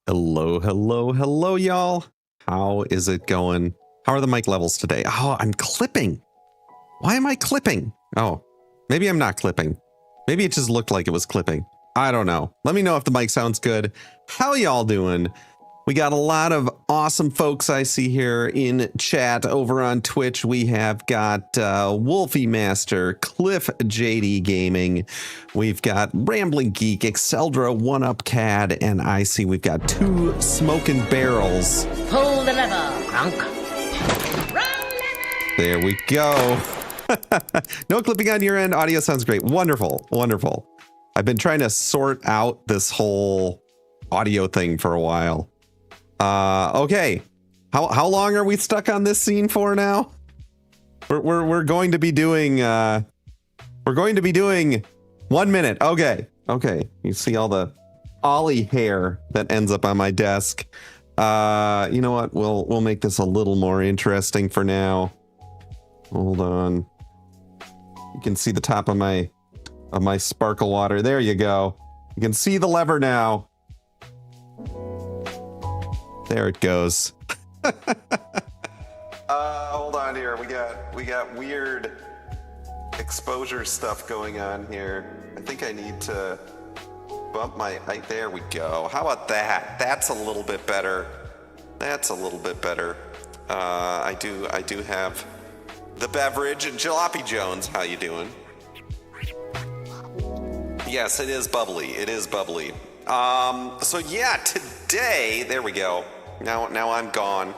Hello, hello, hello, y'all. How is it going? How are the mic levels today? Oh, I'm clipping. Why am I clipping? Oh, maybe I'm not clipping. Maybe it just looked like it was clipping. I don't know. Let me know if the mic sounds good. How y'all doing? We got a lot of awesome folks I see here in chat over on Twitch. We have got Wolfie Master, Cliff JD Gaming. We've got Rambling Geek, Exceldra, One Up Cad, and I see we've got two Smoking Barrels. Pull the lever, Crunk. There we go. No clipping on your end. Audio sounds great. Wonderful, wonderful. I've been trying to sort out this whole audio thing for a while. Okay. How long are we stuck on this scene for now? We're going to be doing 1 minute. Okay. Okay. You see all the Ollie hair that ends up on my desk. You know what? We'll make this a little more interesting for now. Hold on. You can see the top of my sparkle water. There you go. You can see the lever now. There it goes. Hold on here. We got weird exposure stuff going on here. I think I need to bump my height. There we go. How about that? That's a little bit better. That's a little bit better. I do have the beverage. Jalopy Jones, how you doing? Yes, it is bubbly. It is bubbly. So yeah, today, there we go. Now I'm gone.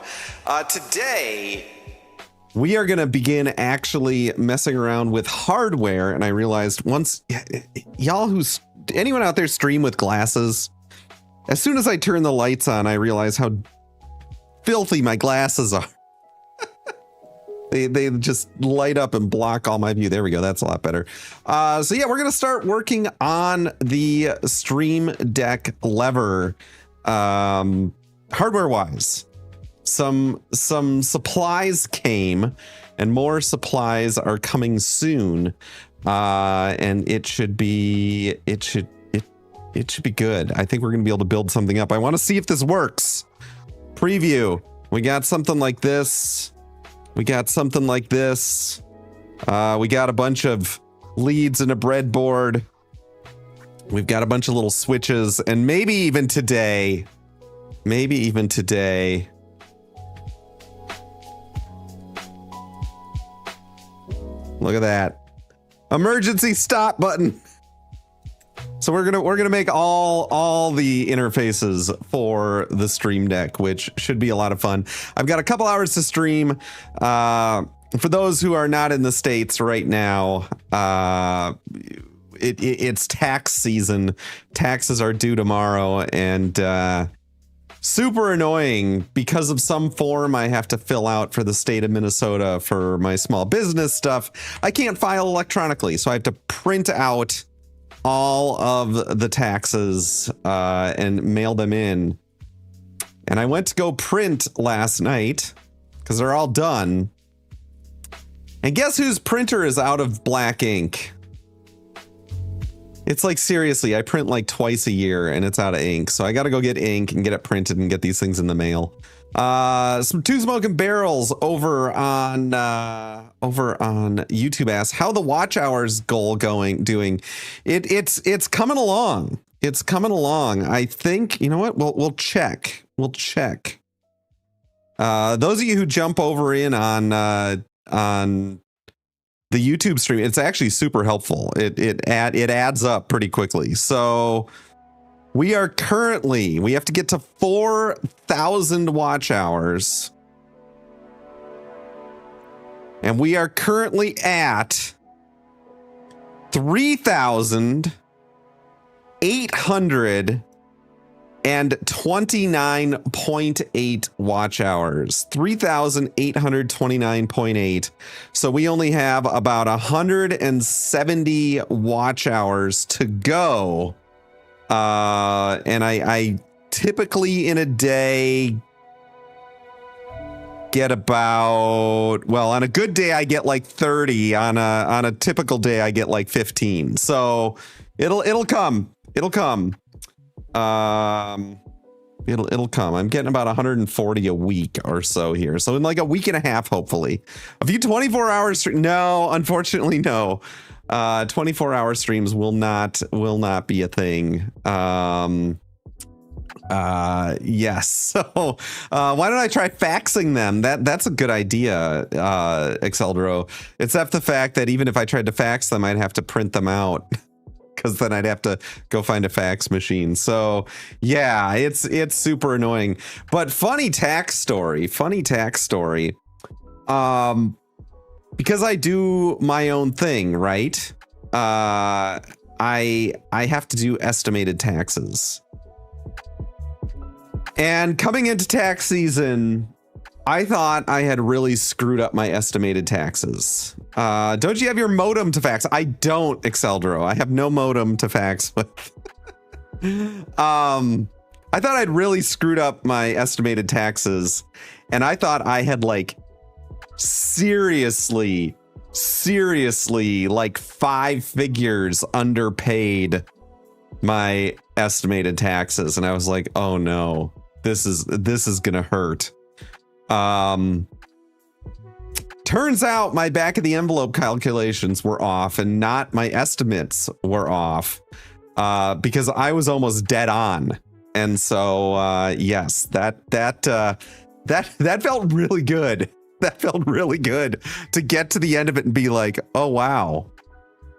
Today, we are going to begin actually messing around with hardware. And I realized once, anyone out there stream with glasses? As soon as I turn the lights on, I realize how filthy my glasses are. They just light up and block all my view. There we go. That's a lot better. So yeah, we're going to start working on the Stream Deck lever. Hardware wise, some supplies came and more supplies are coming soon. And it should be good. I think we're going to be able to build something up. I want to see if this works. Preview. We got something like this. We got something like this. We got a bunch of leads and a breadboard. We've got a bunch of little switches, and maybe even today. Look at that. Emergency stop button. So we're gonna make all the interfaces for the Stream Deck, which should be a lot of fun. I've got a couple hours to stream. For those who are not in the States right now, it's tax season. Taxes are due tomorrow, and super annoying because of some form I have to fill out for the state of Minnesota for my small business stuff. I can't file electronically, so I have to print out all of the taxes and mail them in. And I went to go print last night because they're all done. And guess whose printer is out of black ink? It's like, seriously, I print like twice a year and it's out of ink. So I got to go get ink and get it printed and get these things in the mail. Some Two Smoking Barrels over on YouTube asks, how the watch hours goal doing? It's coming along. It's coming along. I think, you know what? We'll check. Those of you who jump over in on the YouTube stream, it's actually super helpful. It adds up pretty quickly. So we have to get to 4,000 watch hours. And we are currently at 3,829.8 watch hours. 3,829.8. So we only have about 170 watch hours to go. And I typically in a day get about, well, on a good day I get like 30. On a typical day I get like 15. So it'll come. It'll come. I'm getting about 140 a week or so here. So in like a week and a half, hopefully. A few 24-hour streams. No, unfortunately, no. 24-hour streams will not be a thing. Yes. So why don't I try faxing them? That's a good idea, Exceldro. Except the fact that even if I tried to fax them, I'd have to print them out. Because then I'd have to go find a fax machine. So yeah, it's super annoying. But funny tax story. Because I do my own thing, right? I have to do estimated taxes. And coming into tax season, I thought I had really screwed up my estimated taxes. Don't you have your modem to fax? I don't, Exceldro. I have no modem to fax with. I thought I'd really screwed up my estimated taxes, and I thought I had like seriously like 5 figures underpaid my estimated taxes, and I was like, oh no, this is gonna hurt. Turns out my back of the envelope calculations were off, and not my estimates were off, because I was almost dead on. And so yes, that felt really good. That felt really good to get to the end of it and be like, oh wow,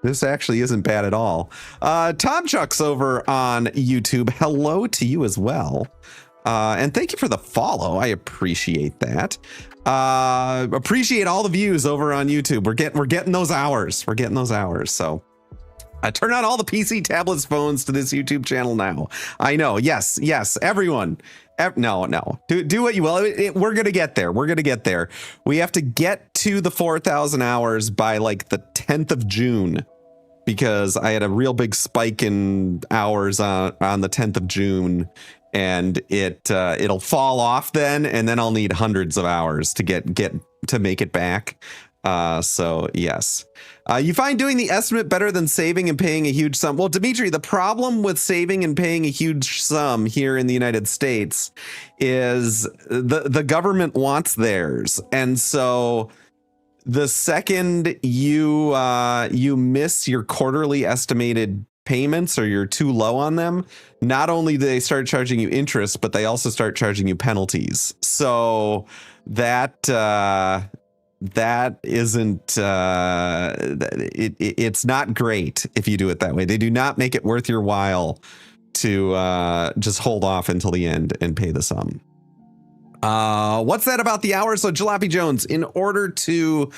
this actually isn't bad at all. Tom Chuck's over on YouTube. Hello to you as well. And thank you for the follow. I appreciate that. Appreciate all the views over on YouTube. We're getting those hours. So turn on all the PC, tablets, phones to this YouTube channel now. I know. Yes. Everyone. No. Do what you will. We're going to get there. We have to get to the 4,000 hours by like the 10th of June, because I had a real big spike in hours on the 10th of June. And it'll fall off then, and then I'll need hundreds of hours to get to make it back. So yes, you find doing the estimate better than saving and paying a huge sum? Well, Dimitri, the problem with saving and paying a huge sum here in the United States is the government wants theirs, and so the second you miss your quarterly estimated payments or you're too low on them, not only do they start charging you interest, but they also start charging you penalties. So that isn't it's not great if you do it that way. They do not make it worth your while to just hold off until the end and pay the sum. What's that about the hour? So Jalopy Jones, in order to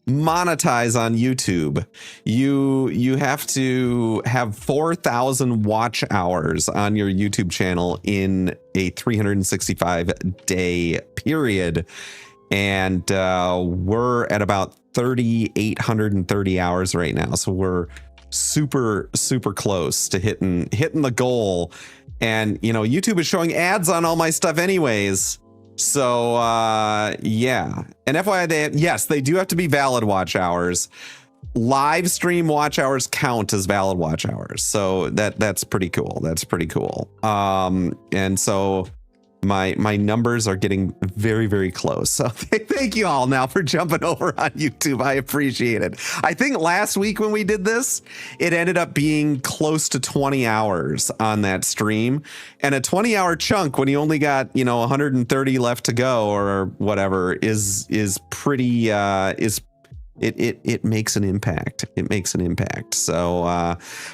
monetize on YouTube, you have to have 4,000 watch hours on your YouTube channel in a 365-day period. And we're at about 3,830 hours right now. So we're super close to hitting the goal. And, you know, YouTube is showing ads on all my stuff anyways. So, yeah. And FYI, yes, they do have to be valid watch hours. Live stream watch hours count as valid watch hours. So that's pretty cool. That's pretty cool. And so my numbers are getting very close. So thank you all now for jumping over on YouTube. I appreciate it. I think last week when we did this, it ended up being close to 20 hours on that stream, and a 20-hour chunk when you only got, you know, 130 left to go or whatever is pretty it makes an impact. It makes an impact. So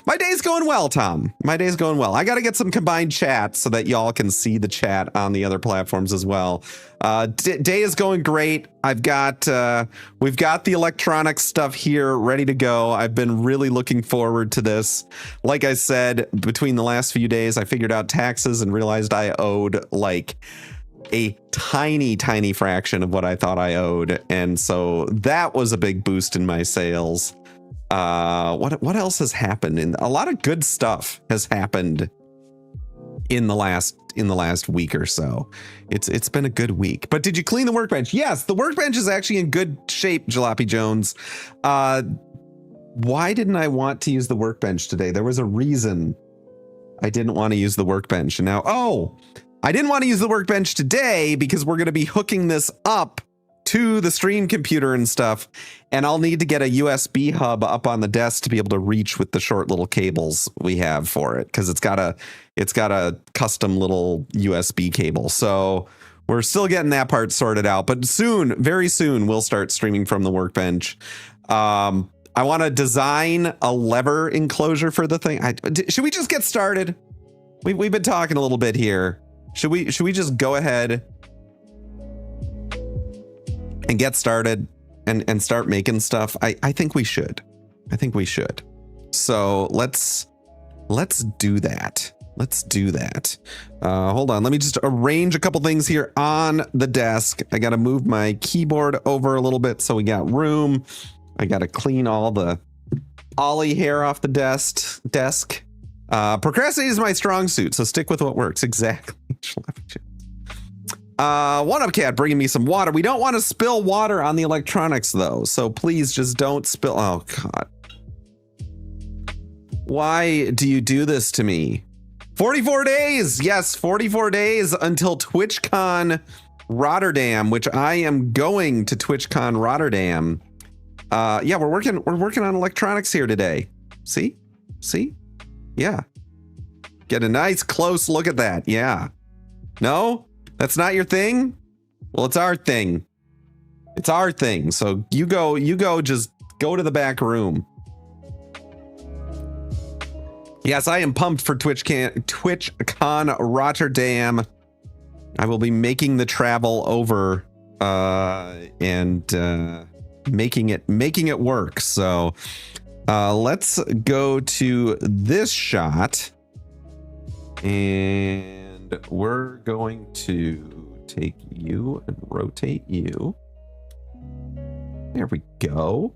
my day's going well, Tom. My day's going well. I got to get some combined chat so that y'all can see the chat on the other platforms as well. Day is going great. We've got the electronic stuff here ready to go. I've been really looking forward to this. Like I said, between the last few days, I figured out taxes and realized I owed like a tiny fraction of what I thought I owed, and so that was a big boost in my sales. What else has happened? And a lot of good stuff has happened in the last week or so. It's been a good week. But did you clean the workbench? Yes, the workbench is actually in good shape, Jalopy Jones. Why didn't I want to use the workbench today? There was a reason I didn't want to use the workbench. And now, I didn't want to use the workbench today because we're going to be hooking this up to the stream computer and stuff. And I'll need to get a USB hub up on the desk to be able to reach with the short little cables we have for it. Cause it's got a custom little USB cable. So we're still getting that part sorted out, but very soon we'll start streaming from the workbench. I want to design a lever enclosure for the thing. Should we just get started? We've been talking a little bit here. Should we just go ahead and get started and start making stuff? I think we should. I think we should. So let's do that. Let's do that. Hold on. Let me just arrange a couple things here on the desk. I got to move my keyboard over a little bit so we got room. I got to clean all the Ollie hair off the desk. Procrastinating is my strong suit, so stick with what works. Exactly. One Up Cat bringing me some water. We don't want to spill water on the electronics though, so please just don't spill. Oh God. Why do you do this to me? 44 days. Yes, 44 days until TwitchCon Rotterdam, which I am going to TwitchCon Rotterdam. Yeah, we're working on electronics here today. See? Yeah. Get a nice close look at that. Yeah. No? That's not your thing? Well, it's our thing. It's our thing. So you go, just go to the back room. Yes, I am pumped for TwitchCon Rotterdam. I will be making the travel over and making it work. So let's go to this shot, and we're going to take you and rotate you. There we go.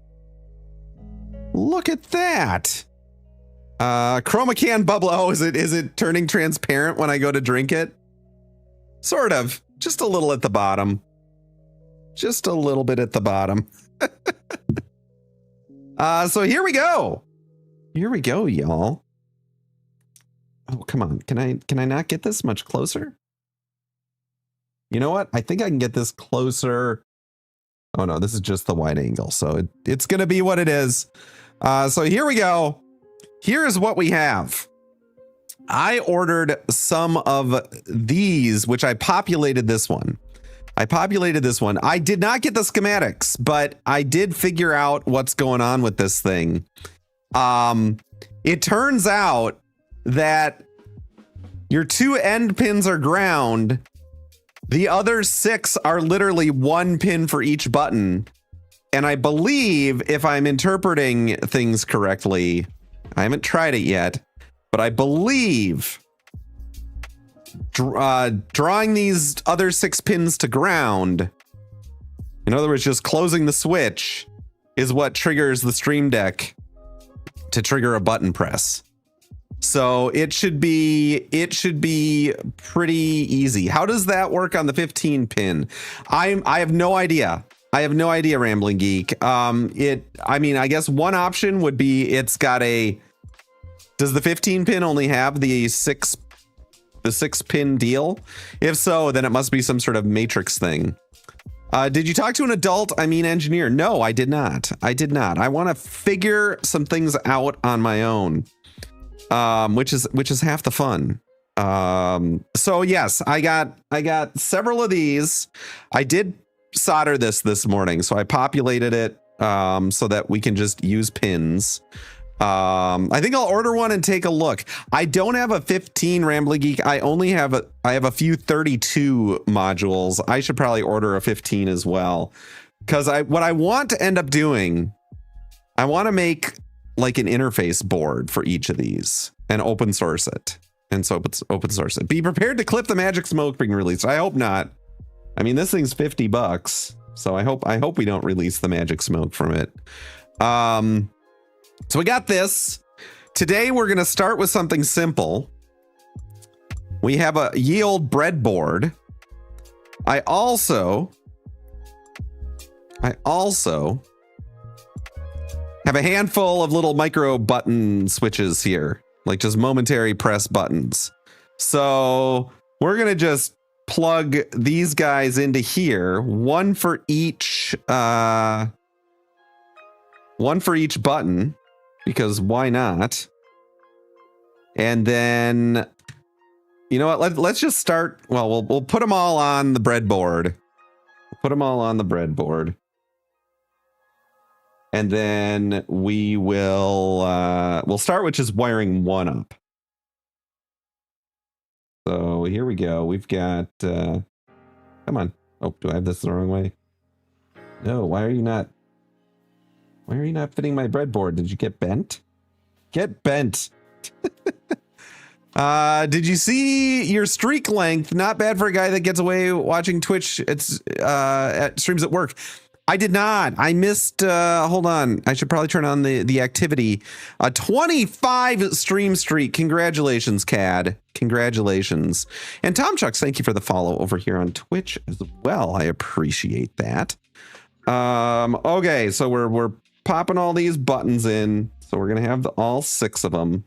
Look at that. Chroma can bubble. Oh, is it turning transparent when I go to drink it? Sort of. Just a little at the bottom. Just a little bit at the bottom. So here we go. Here we go, y'all. Oh, come on. Can I not get this much closer? You know what? I think I can get this closer Oh no, this is just the wide angle. So it's going to be what it is. So here we go. Here's what we have. I ordered some of these, which I populated this one. I did not get the schematics, but I did figure out what's going on with this thing. It turns out that your 2 end pins are ground. The other 6 are literally 1 pin for each button. And I believe, if I'm interpreting things correctly, I haven't tried it yet, but I believe drawing these other 6 pins to ground, in other words, just closing the switch, is what triggers the Stream Deck to trigger a button press. So it should be pretty easy. How does that work on the 15 pin? I have no idea. Rambling Geek. I guess one option would be does the 15 pin only have the 6 pin deal? If so, then it must be some sort of matrix thing. Did you talk to an adult? Engineer? No, I did not. I want to figure some things out on my own. Which is half the fun. So yes, I got several of these. I did solder this morning, so I populated it so that we can just use pins. I think I'll order one and take a look. I don't have a 15 Rambling Geek. I have a few 32 modules. I should probably order a 15 as well, because what I want to end up doing, I want to make like an interface board for each of these and open source it. And so it's open source it. Be prepared to clip the magic smoke being released. I hope not. This thing's $50, so I hope we don't release the magic smoke from it. So we got this. Today we're going to start with something simple. We have a ye old breadboard. I also have a handful of little micro button switches here, like just momentary press buttons. So we're going to just plug these guys into here, one for each button, because why not? And then, you know what? Let's just start. Well, we'll put them all on the breadboard. And then we'll start with just wiring one up. So here we go. We've got, come on. Oh, do I have this the wrong way? No, why are you not fitting my breadboard? Did you get bent? Get bent. Did you see your streak length? Not bad for a guy that gets away watching Twitch. It's at streams at work. I did not. I missed. Hold on. I should probably turn on the activity. 25 stream streak. Congratulations, Cad. Congratulations. And Tom Chucks, thank you for the follow over here on Twitch as well. I appreciate that. Okay, so we're popping all these buttons in. So we're gonna have all 6 of them.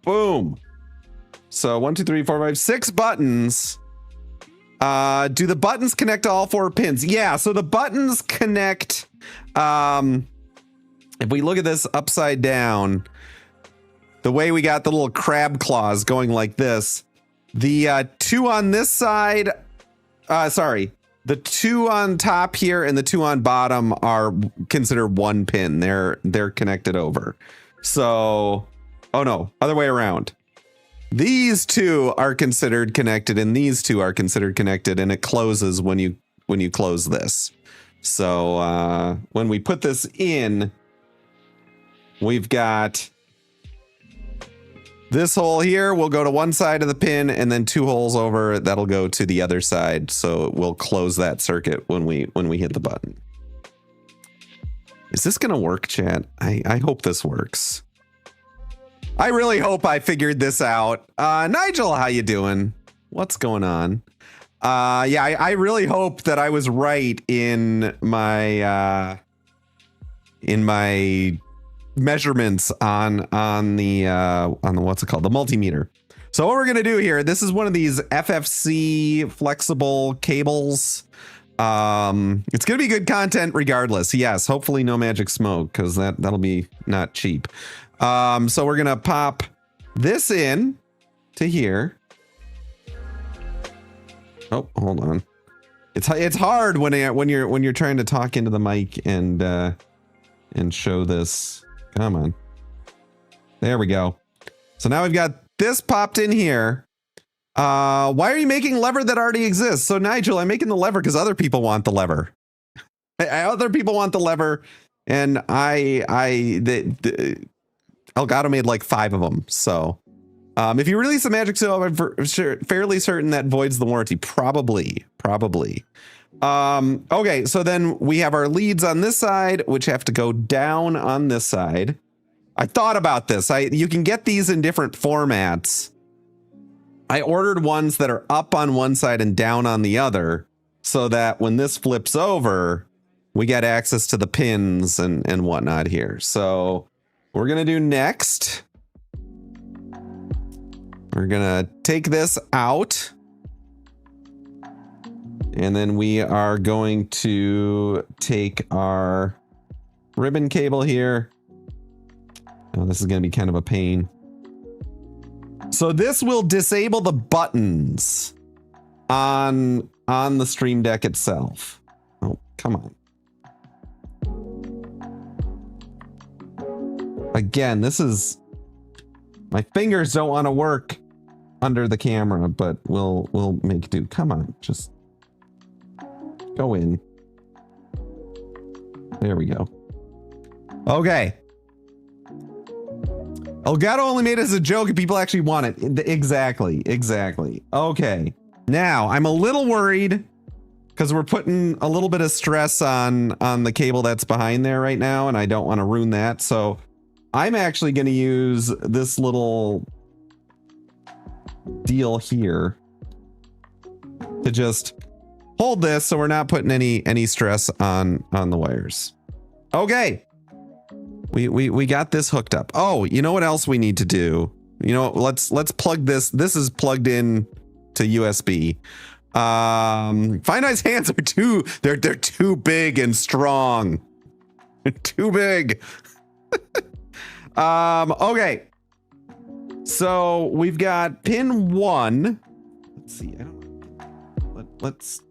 Boom. So 1, 2, 3, 4, 5, 6 buttons. Do the buttons connect to all 4 pins? Yeah, so the buttons connect. If we look at this upside down, the way we got the little crab claws going like this, the 2 on this side, the 2 on top here and the 2 on bottom are considered 1 pin. They're connected over. So, oh no, other way around. These 2 are considered connected and these 2 are considered connected, and it closes when you close this. So when we put this in, we've got this hole here will go to one side of the pin, and then 2 holes over that'll go to the other side. So we'll close that circuit when we hit the button. Is this gonna work, chat? I hope this works. I really hope I figured this out. Nigel, how you doing? What's going on? Yeah, I really hope that I was right in my measurements on the what's it called, the multimeter. So what we're going to do here, this is one of these FFC flexible cables. It's going to be good content regardless. Yes, hopefully no magic smoke because that'll be not cheap. So we're going to pop this in to here. Oh, hold on. It's hard when you're trying to talk into the mic and show this. Come on. There we go. So now we've got this popped in here. Why are you making lever that already exists? So Nigel, I'm making the lever because other people want the lever. Other people want the lever, and Elgato made like 5 of them. So if you release a magic seal, I'm fairly certain that voids the warranty. Probably. Okay, so then we have our leads on this side, which have to go down on this side. I thought about this. You can get these in different formats. I ordered ones that are up on one side and down on the other, so that when this flips over, we get access to the pins and whatnot here. So we're gonna do next. We're gonna take this out. And then we are going to take our ribbon cable here. Oh, this is going to be kind of a pain. So this will disable the buttons on the Stream Deck itself. Oh, come on. Again, this is... My fingers don't want to work under the camera, but we'll make do. Come on, just... Go in. There we go. Okay. Elgato only made it as a joke if people actually want it. Exactly. Okay. Now, I'm a little worried because we're putting a little bit of stress on the cable that's behind there right now, and I don't want to ruin that. So I'm actually going to use this little deal here to just hold this so we're not putting any stress on the wires. Okay. We got this hooked up. Oh, you know what else we need to do? You know, let's plug this. This is plugged in to USB. Finite's hands are they're too big and strong. They're too big. Okay. So we've got pin 1. Let's see.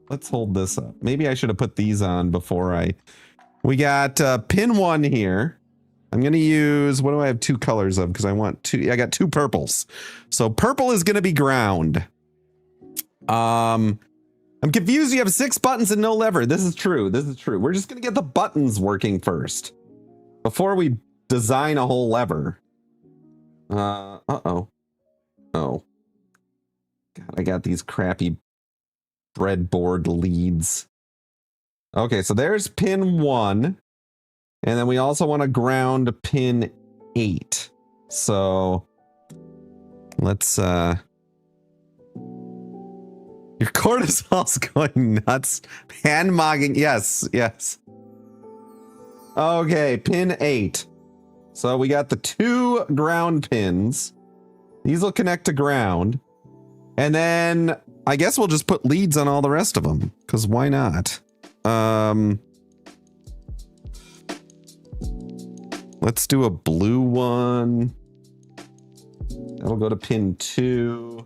Let's hold this up. Maybe I should have put these on before we got pin 1 here. I'm going to use, what do I have 2 colors of? Because I got 2 purples. So purple is going to be ground. I'm confused. You have 6 buttons and no lever. This is true. We're just going to get the buttons working first before we design a whole lever. Oh. God, I got these crappy breadboard leads. Okay, so there's pin 1. And then we also want to ground pin 8. So let's your cortisol's going nuts. Hand mogging. Yes. Okay, pin 8. So we got the 2 ground pins. These will connect to ground. And then I guess we'll just put leads on all the rest of them, because why not? Let's do a blue one. That'll go to pin 2.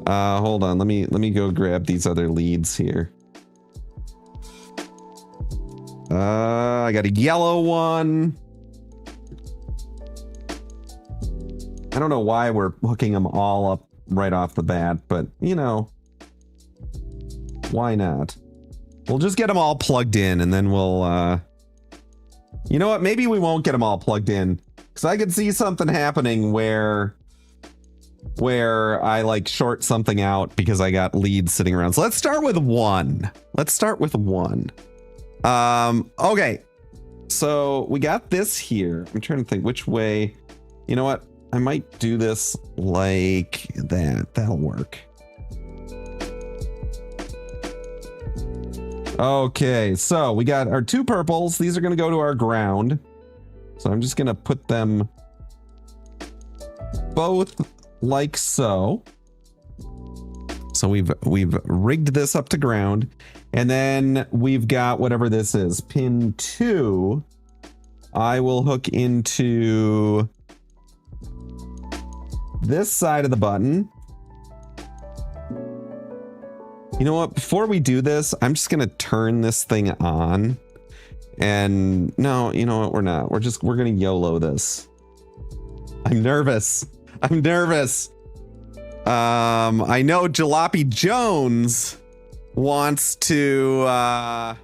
Hold on. Let me go grab these other leads here. I got a yellow one. I don't know why we're hooking them all up right off the bat, but you know, why not? We'll just get them all plugged in, and then we'll you know what? Maybe we won't get them all plugged in, because I could see something happening where I like short something out because I got leads sitting around. So let's start with 1. Okay. So we got this here. I'm trying to think which way. You know what? I might do this like that. That'll work. Okay, so we got our 2 purples. These are going to go to our ground. So I'm just going to put them both like so. So we've rigged this up to ground, and then we've got whatever this is, pin 2. I will hook into this side of the button. You know what? Before we do this, I'm just gonna turn this thing on. And no, you know what? We're not. We're gonna YOLO this. I'm nervous. I'm nervous. I know Jalopy Jones wants to, I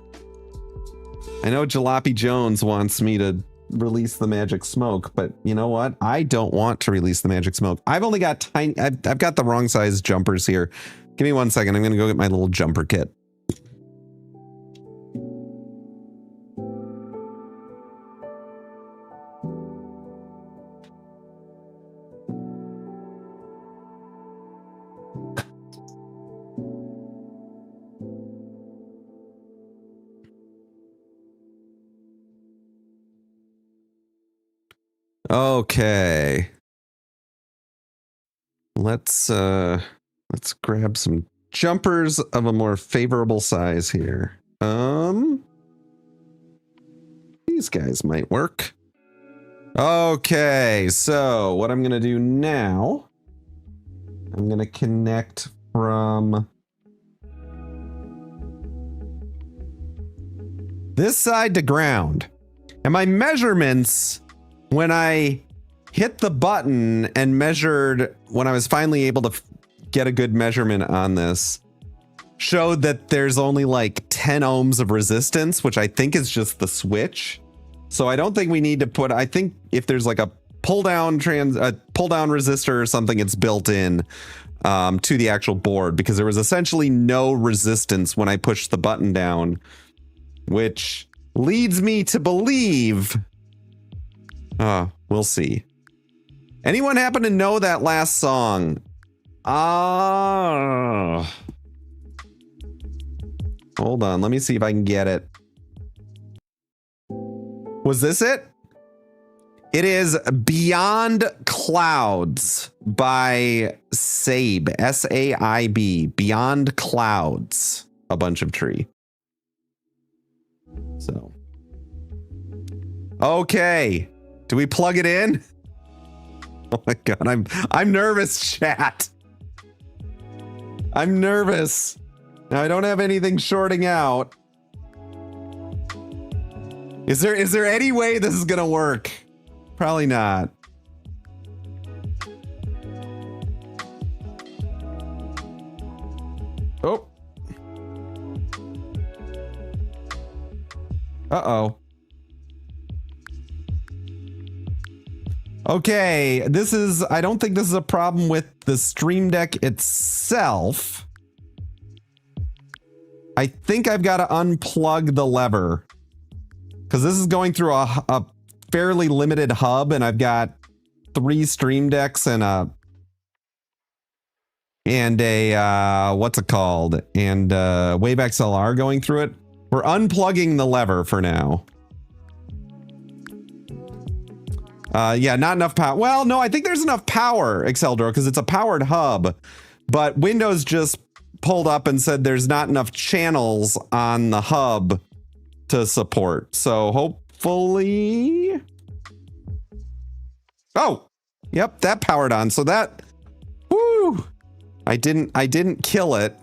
know Jalopy Jones wants me to release the magic smoke, but you know what? I don't want to release the magic smoke. I've only got I've got the wrong size jumpers here. Give me 1 second. I'm going to go get my little jumper kit. Okay. Let's grab some jumpers of a more favorable size here. These guys might work. Okay, so what I'm gonna do now, I'm gonna connect from this side to ground. And my measurements, when I hit the button and measured, when I was finally able to get a good measurement on this, showed that there's only like 10 ohms of resistance, which I think is just the switch. So I don't think we need to put, I think if there's like a pull down resistor or something, it's built in to the actual board, because there was essentially no resistance when I pushed the button down, which leads me to believe, we'll see. Anyone happen to know that last song? Hold on, let me see if I can get it. Was this it? It is Beyond Clouds by Saib, S-A-I-B, Beyond Clouds, a bunch of tree. So, okay, do we plug it in? Oh my God, I'm nervous, chat. I'm nervous. Now I don't have anything shorting out. Is there any way this is gonna work? Probably not. Oh. Uh-oh. Okay, I don't think this is a problem with the Stream Deck itself. I think I've got to unplug the lever, because this is going through a fairly limited hub, and I've got 3 Stream Decks and a what's it called? And Wave XLR going through it. We're unplugging the lever for now. Yeah, not enough power. Well, no, I think there's enough power, Exceldor, because it's a powered hub, but Windows just pulled up and said there's not enough channels on the hub to support. So hopefully, oh, yep, that powered on. So that, whoo, I didn't kill it.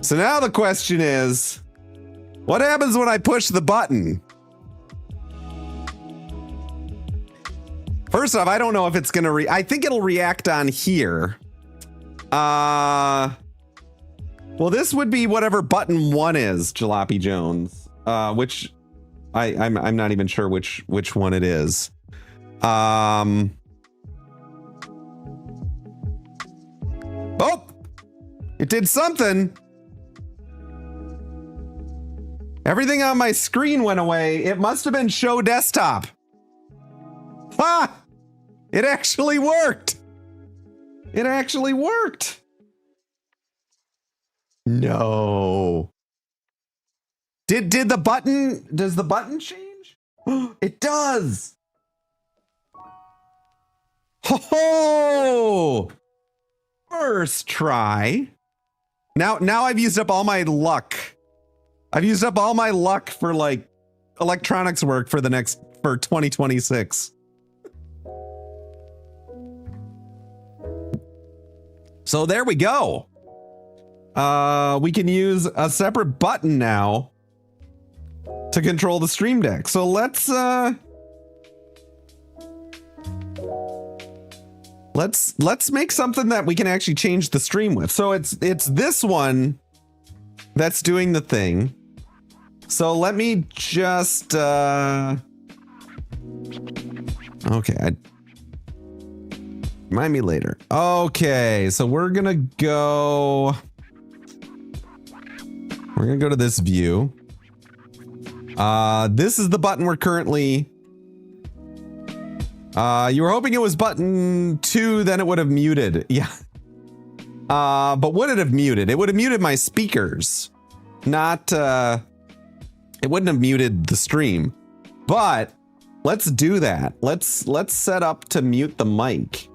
So now the question is, what happens when I push the button? First off, I don't know if it's gonna I think it'll react on here. Well, this would be whatever button 1 is, Jalopy Jones. Which I'm not even sure which one it is. Oh, it did something. Everything on my screen went away. It must have been show desktop. Ha! It actually worked. It actually worked. No. Does the button change? It does. Ho ho! First try. Now I've used up all my luck. I've used up all my luck for like electronics work for 2026. So there we go. We can use a separate button now to control the Stream Deck. So let's make something that we can actually change the stream with. So it's this one that's doing the thing. So let me just okay, remind me later. Okay, so we're gonna go to this view. This is the button we're currently. You were hoping it was button 2, then it would have muted. Yeah. But would it have muted? It would have muted my speakers. Not, it wouldn't have muted the stream. But let's do that. Let's set up to mute the mic.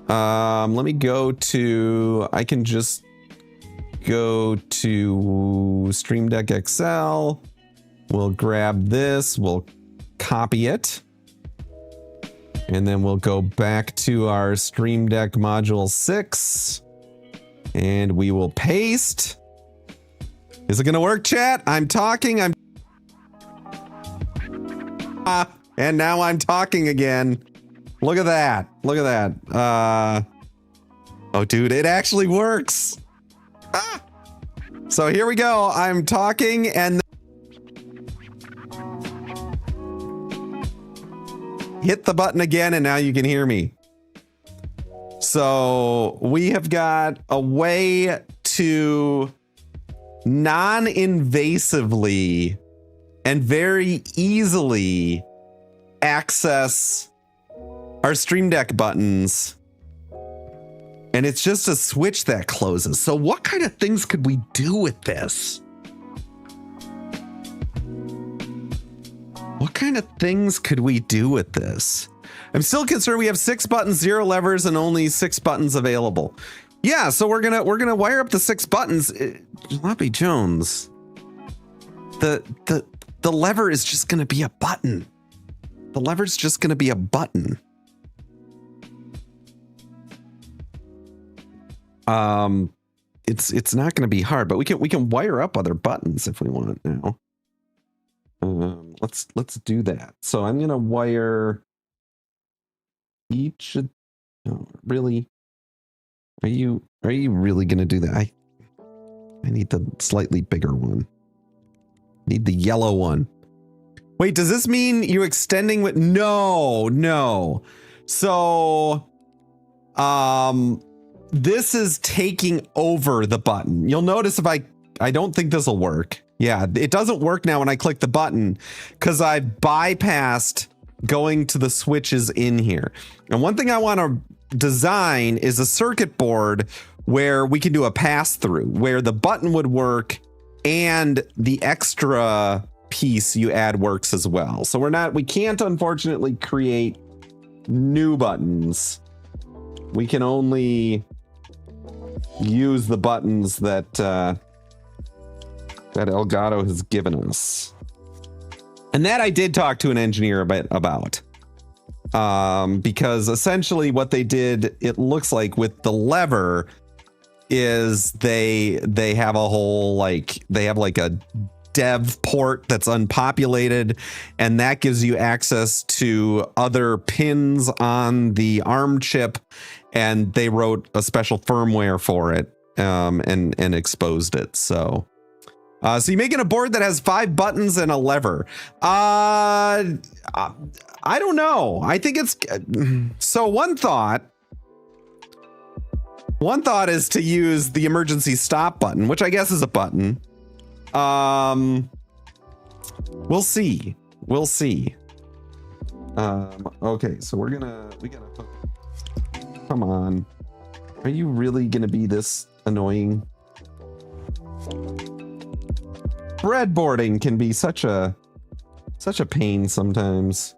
Let me go to, I can just go to Stream Deck XL. We'll grab this, we'll copy it. And then we'll go back to our Stream Deck Module 6. And we will paste. Is it gonna work, chat? I'm talking, and now I'm talking again. Look at that. Look at that. Oh, dude, it actually works. So here we go. I'm talking and hit the button again, and now you can hear me. So we have got a way to non-invasively and very easily access our Stream Deck buttons. And it's just a switch that closes. So what kind of things could we do with this? What kind of things could we do with this? I'm still concerned we have 6 buttons, 0 levers, and only 6 buttons available. Yeah, so we're gonna wire up the 6 buttons. Jalopy Jones. The lever is just gonna be a button. The lever's just gonna be a button. It's not gonna be hard, but we can wire up other buttons if we want now. Let's do that. So I'm gonna wire each. Oh, really? Are you really gonna do that? I need the slightly bigger one. Need the yellow one. Wait, does this mean you extending with? No. So, this is taking over the button. You'll notice if I don't think this will work. Yeah, it doesn't work now when I click the button because I bypassed going to the switches in here. And one thing I want to design is a circuit board where we can do a pass through where the button would work and the extra piece you add works as well. So we can't unfortunately create new buttons. We can only use the buttons that Elgato has given us. And that I did talk to an engineer about. Because essentially what they did, it looks like with the lever, is they have a whole they have like a dev port that's unpopulated, and that gives you access to other pins on the ARM chip, and they wrote a special firmware for it and exposed it. So you're making a board that has 5 buttons and a lever. I don't know. I think it's so one thought is to use the emergency stop button, which I guess is a button. We'll see. Okay, so we gotta hook. Come on. Are you really gonna be this annoying? Breadboarding can be such a pain sometimes.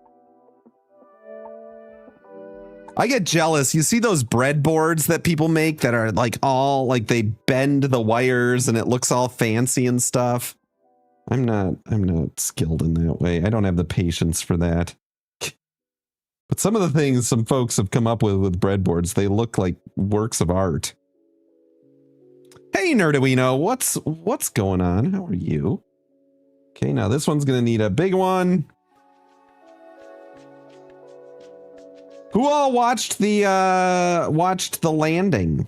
I get jealous. You see those breadboards that people make that are like all like they bend the wires and it looks all fancy and stuff. I'm not skilled in that way. I don't have the patience for that. But some of the things some folks have come up with breadboards, they look like works of art. Hey, Nerduino, what's going on? How are you? Okay, now this one's gonna need a big one. Who all watched the landing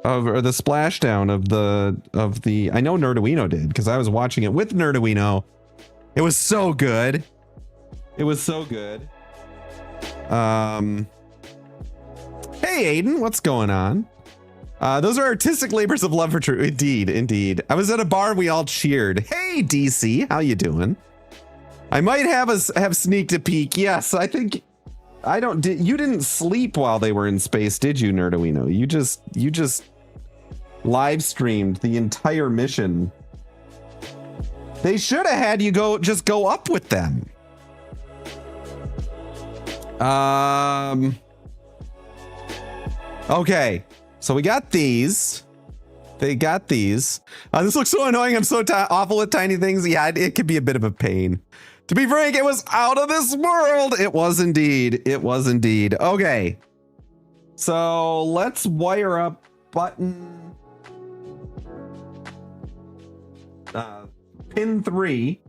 or the splashdown of the? I know Nerduino did because I was watching it with Nerduino. It was so good. It was so good. Hey Aiden, what's going on? Those are artistic labors of love for truth. Indeed, indeed. I was at a bar and we all cheered. Hey DC, how you doing? I might have sneaked a peek. Yes, I think you didn't sleep while they were in space, did you, Nerduino? You just live streamed the entire mission. They should have had you go up with them. Okay. So we got these. They got these. This looks so annoying. I'm so awful at tiny things. Yeah, it could be a bit of a pain. To be frank, it was out of this world. It was indeed. It was indeed. Okay. So let's wire up button pin 3.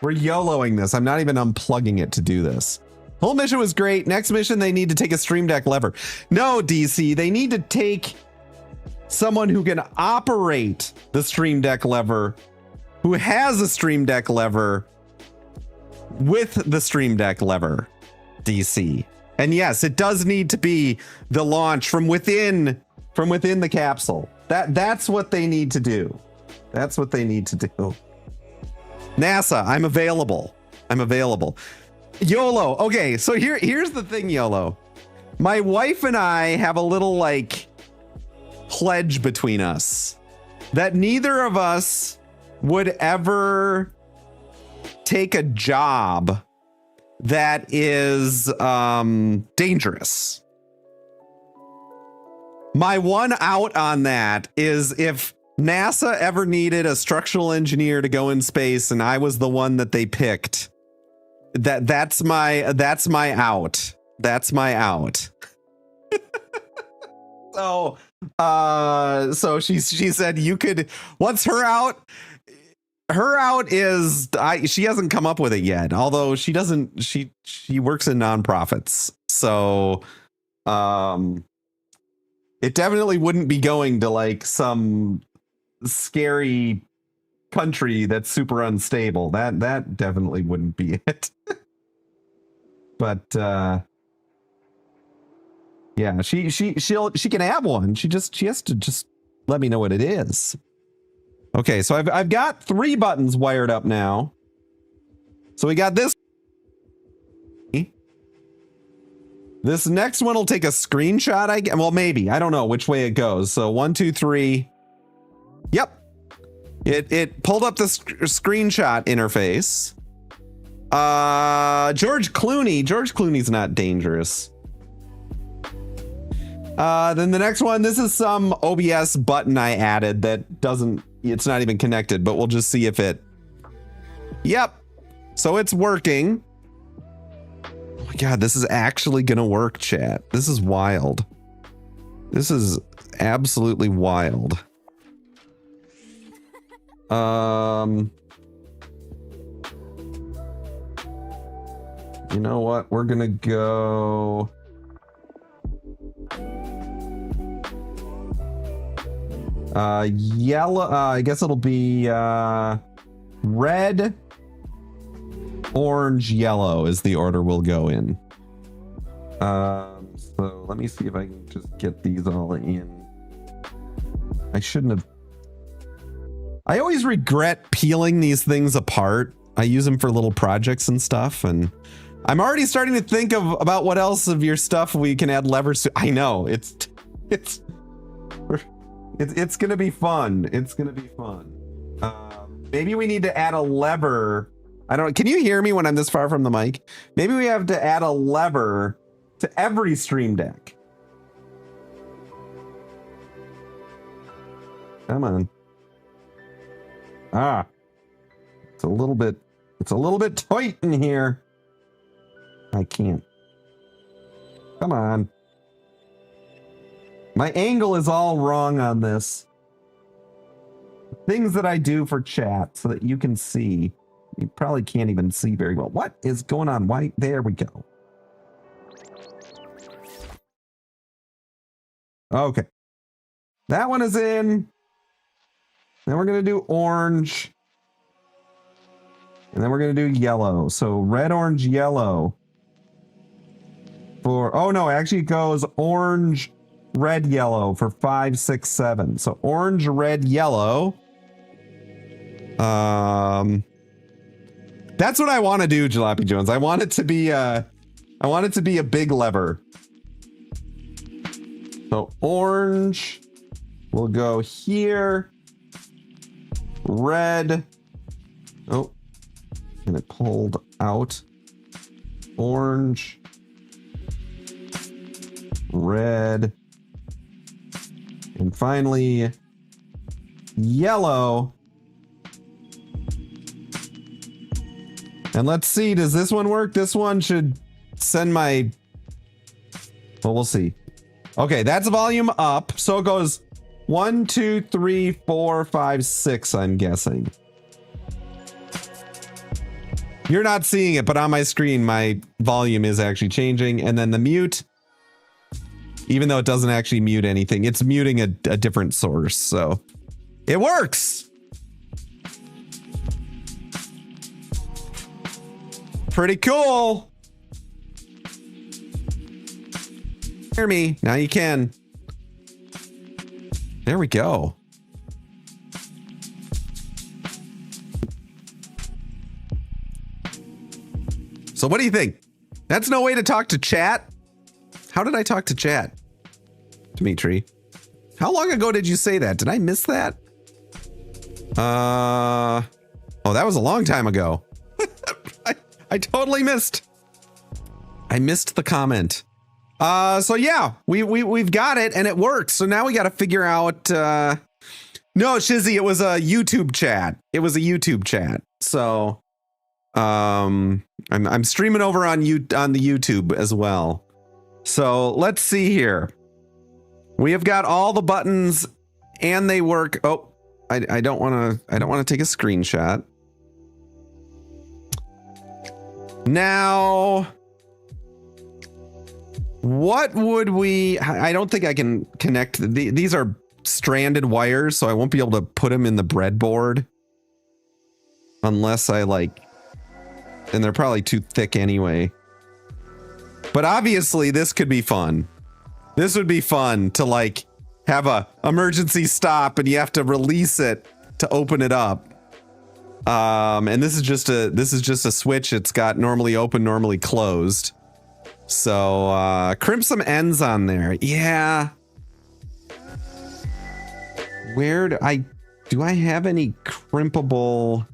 We're YOLOing this. I'm not even unplugging it to do this. Whole mission was great. Next mission, they need to take a Stream Deck lever. No, DC, they need to take someone who can operate the Stream Deck lever, who has a Stream Deck lever with the Stream Deck lever, DC. And yes, it does need to be the launch from within the capsule. That's what they need to do. That's what they need to do. NASA, I'm available. I'm available. YOLO. Okay, so here's the thing, YOLO. My wife and I have a little like pledge between us that neither of us would ever take a job that is dangerous. My one out on that is if NASA ever needed a structural engineer to go in space and I was the one that they picked. That's my out. That's my out. So she said you could. What's her out? Her out is she hasn't come up with it yet. Although she doesn't. She works in nonprofits. So it definitely wouldn't be going to like some scary country that's super unstable. That definitely wouldn't be it. But yeah, she can have one. She has to just let me know what it is. Okay, so I've got 3 buttons wired up now. So we got this. This next one will take a screenshot. Well, maybe. I don't know which way it goes. So 1, 2, 3. Yep. It pulled up the screenshot interface. George Clooney's not dangerous. Then the next one, this is some OBS button I added that it's not even connected, but we'll just see if it. Yep. So it's working. Oh my God, this is actually gonna work, chat. This is wild. This is absolutely wild. You know what? We're gonna go. Yellow. I guess it'll be red, orange, yellow is the order we'll go in. So let me see if I can just get these all in. I shouldn't have. I always regret peeling these things apart. I use them for little projects and stuff, and I'm already starting to think about what else of your stuff we can add levers to. I know it's gonna be fun. It's gonna be fun. Maybe we need to add a lever. I don't, can you hear me when I'm this far from the mic? Maybe we have to add a lever to every stream deck. Come on. Ah. It's a little bit tight in here. I can't. Come on. My angle is all wrong on this. Things that I do for chat so that you can see. You probably can't even see very well. What is going on? Why? There we go. Okay. That one is in. Then we're going to do orange. And then we're going to do yellow. So red, orange, yellow. For, oh no, actually it goes orange, red, yellow for 5, 6, 7. So orange, red, yellow. That's what I want to do, Jalopy Jones. I want it to be a big lever. So orange will go here. Red. Oh, and it pulled out. Orange. Red. And finally, yellow. And let's see, does this one work? This one should send my... Well, we'll see. Okay, that's volume up. So it goes 1, 2, 3, 4, 5, 6, I'm guessing. You're not seeing it, but on my screen, my volume is actually changing. And then the mute, even though it doesn't actually mute anything, it's muting a different source. So it works. Pretty cool. Hear me. Now you can. There we go. So what do you think? That's no way to talk to chat? How did I talk to chat? Dimitri. How long ago did you say that? Did I miss that? Oh, that was a long time ago. I totally missed. I missed the comment. So yeah, we've got it and it works. So now we got to figure out, no, Shizzy, it was a YouTube chat. It was a YouTube chat. So, I'm streaming over on the YouTube as well. So let's see here. We have got all the buttons and they work. Oh, I don't want to take a screenshot. Now, what would we... I don't think I can connect... These are stranded wires, so I won't be able to put them in the breadboard. Unless I like... And they're probably too thick anyway. But obviously, this could be fun. This would be fun to like have a emergency stop and you have to release it to open it up. And this is just a switch. It's got normally open, normally closed. So, crimp some ends on there. Yeah. Where do I have any crimpable?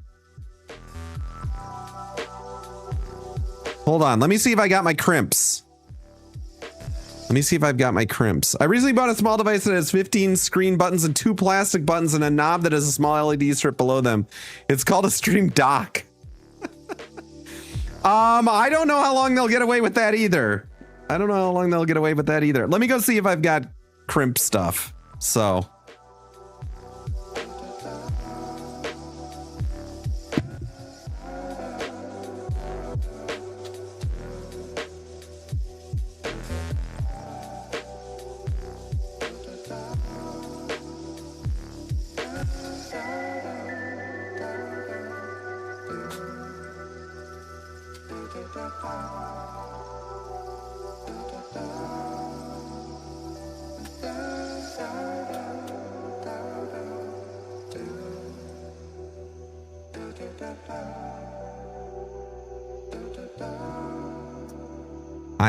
Hold on. Let me see if I got my crimps. Let me see if I've got my crimps. I recently bought a small device that has 15 screen buttons and 2 plastic buttons and a knob that has a small LED strip below them. It's called a stream dock. I don't know how long they'll get away with that either. Let me go see if I've got crimp stuff. So.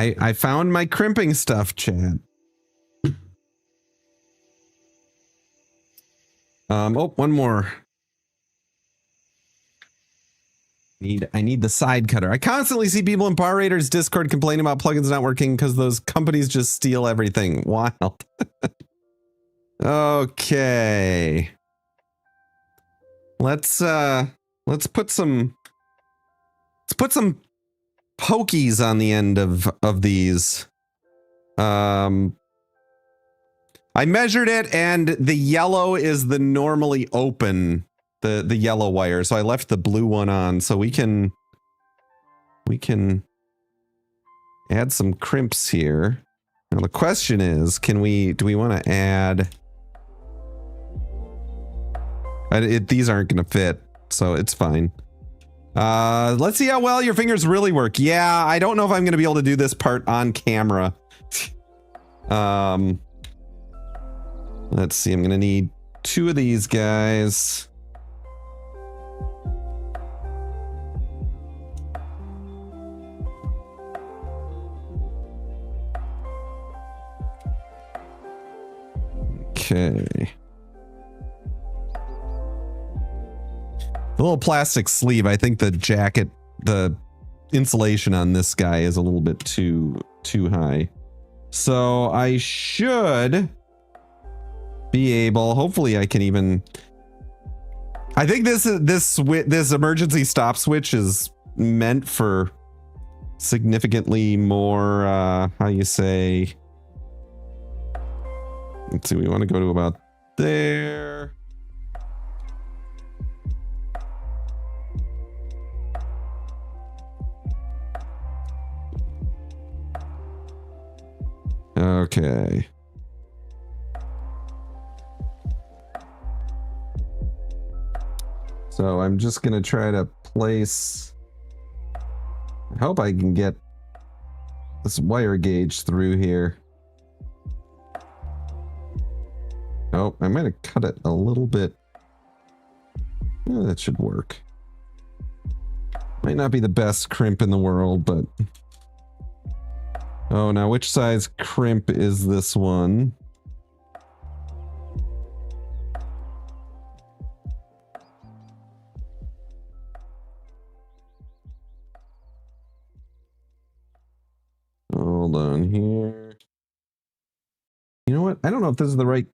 I found my crimping stuff, Chad. Oh, one more. I need the side cutter. I constantly see people in Power Raiders Discord complaining about plugins not working because those companies just steal everything. Wild. Okay. Let's put some pokies on the end of these. I measured it, and the yellow is the normally open, the yellow wire. So I left the blue one on, so we can add some crimps here. Now the question is, do we want to add? These aren't going to fit, so it's fine. Let's see how well your fingers really work. Yeah, I don't know if I'm going to be able to do this part on camera. Let's see, I'm going to need 2 of these guys. Okay. The little plastic sleeve, I think the jacket, the insulation on this guy is a little bit too high. So I should be able, hopefully I can even, I think this emergency stop switch is meant for significantly more, how you say, let's see, we want to go to about there. Okay. So I'm just going to try to place, I hope I can get this wire gauge through here. Oh, I might have cut it a little bit. Yeah, that should work. Might not be the best crimp in the world, but... Oh, now which size crimp is this one? Hold on here. You know what? I don't know if this is the right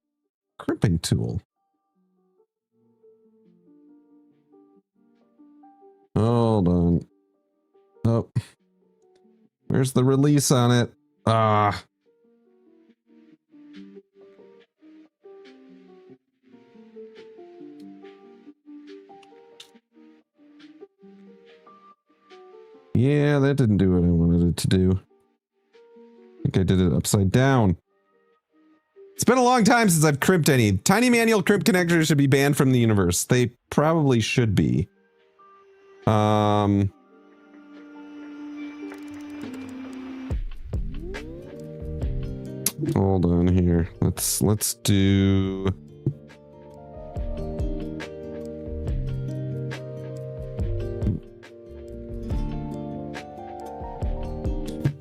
crimping tool. Hold on. Oh. Where's the release on it? Ah. Yeah, that didn't do what I wanted it to do. I think I did it upside down. It's been a long time since I've crimped any. Tiny manual crimp connectors should be banned from the universe. They probably should be. Hold on here. Let's do...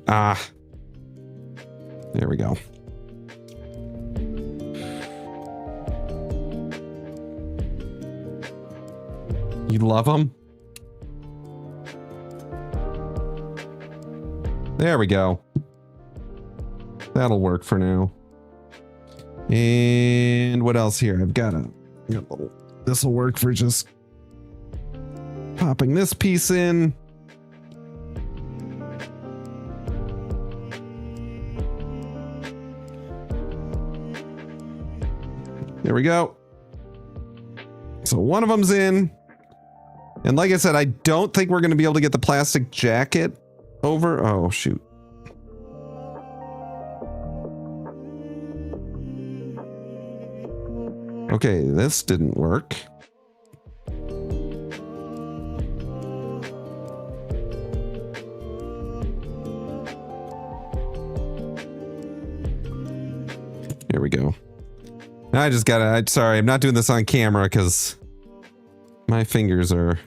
Ah. There we go. You love them? There we go. That'll work for now. And what else here? I've got a little, this will work for just popping this piece in. There we go. So one of them's in. And like I said, I don't think we're going to be able to get the plastic jacket over. Oh, shoot. Okay, this didn't work. Here we go. I just gotta, sorry, I'm not doing this on camera because my fingers are...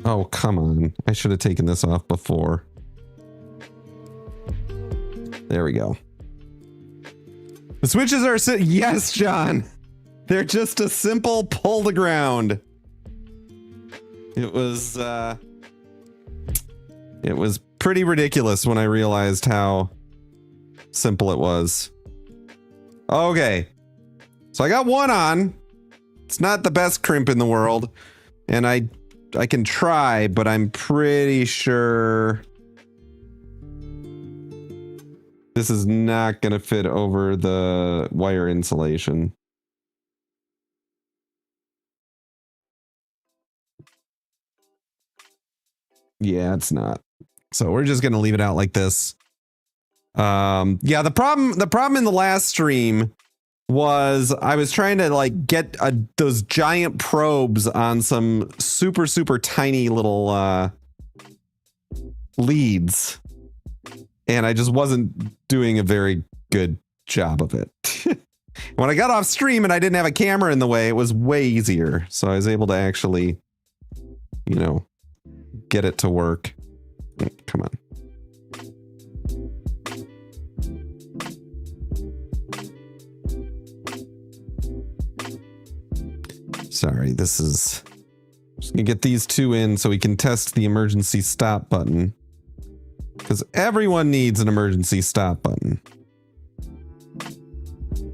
Oh, come on. I should have taken this off before. There we go. The switches are... Yes, John. They're just a simple pull the ground. It was pretty ridiculous when I realized how simple it was. Okay. So I got one on. It's not the best crimp in the world. And I can try, but I'm pretty sure this is not going to fit over the wire insulation. Yeah, it's not. So we're just going to leave it out like this. Yeah, the problem in the last stream was I was trying to like get those giant probes on some super tiny little leads, and I just wasn't doing a very good job of it. When I got off stream and I didn't have a camera in the way, it was way easier, so I was able to actually, you know, get it to work. Come on. Sorry, this is... Just gonna get these two in so we can test the emergency stop button. Because everyone needs an emergency stop button.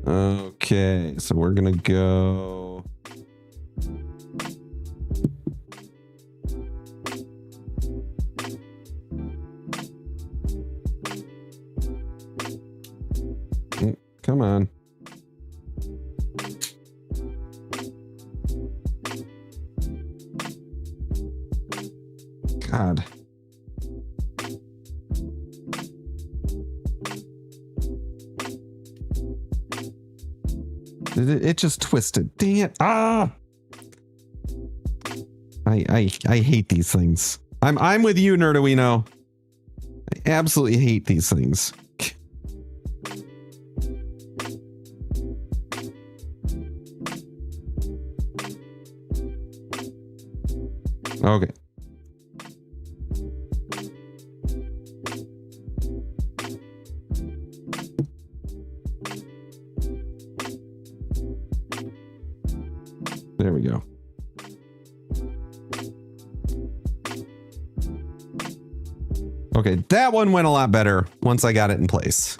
Okay, so we're gonna go... Come on. God. It just twisted. Dang it. Ah! I hate these things. I'm with you, Nerduino. I absolutely hate these things. Okay. There we go. Okay, that one went a lot better once I got it in place.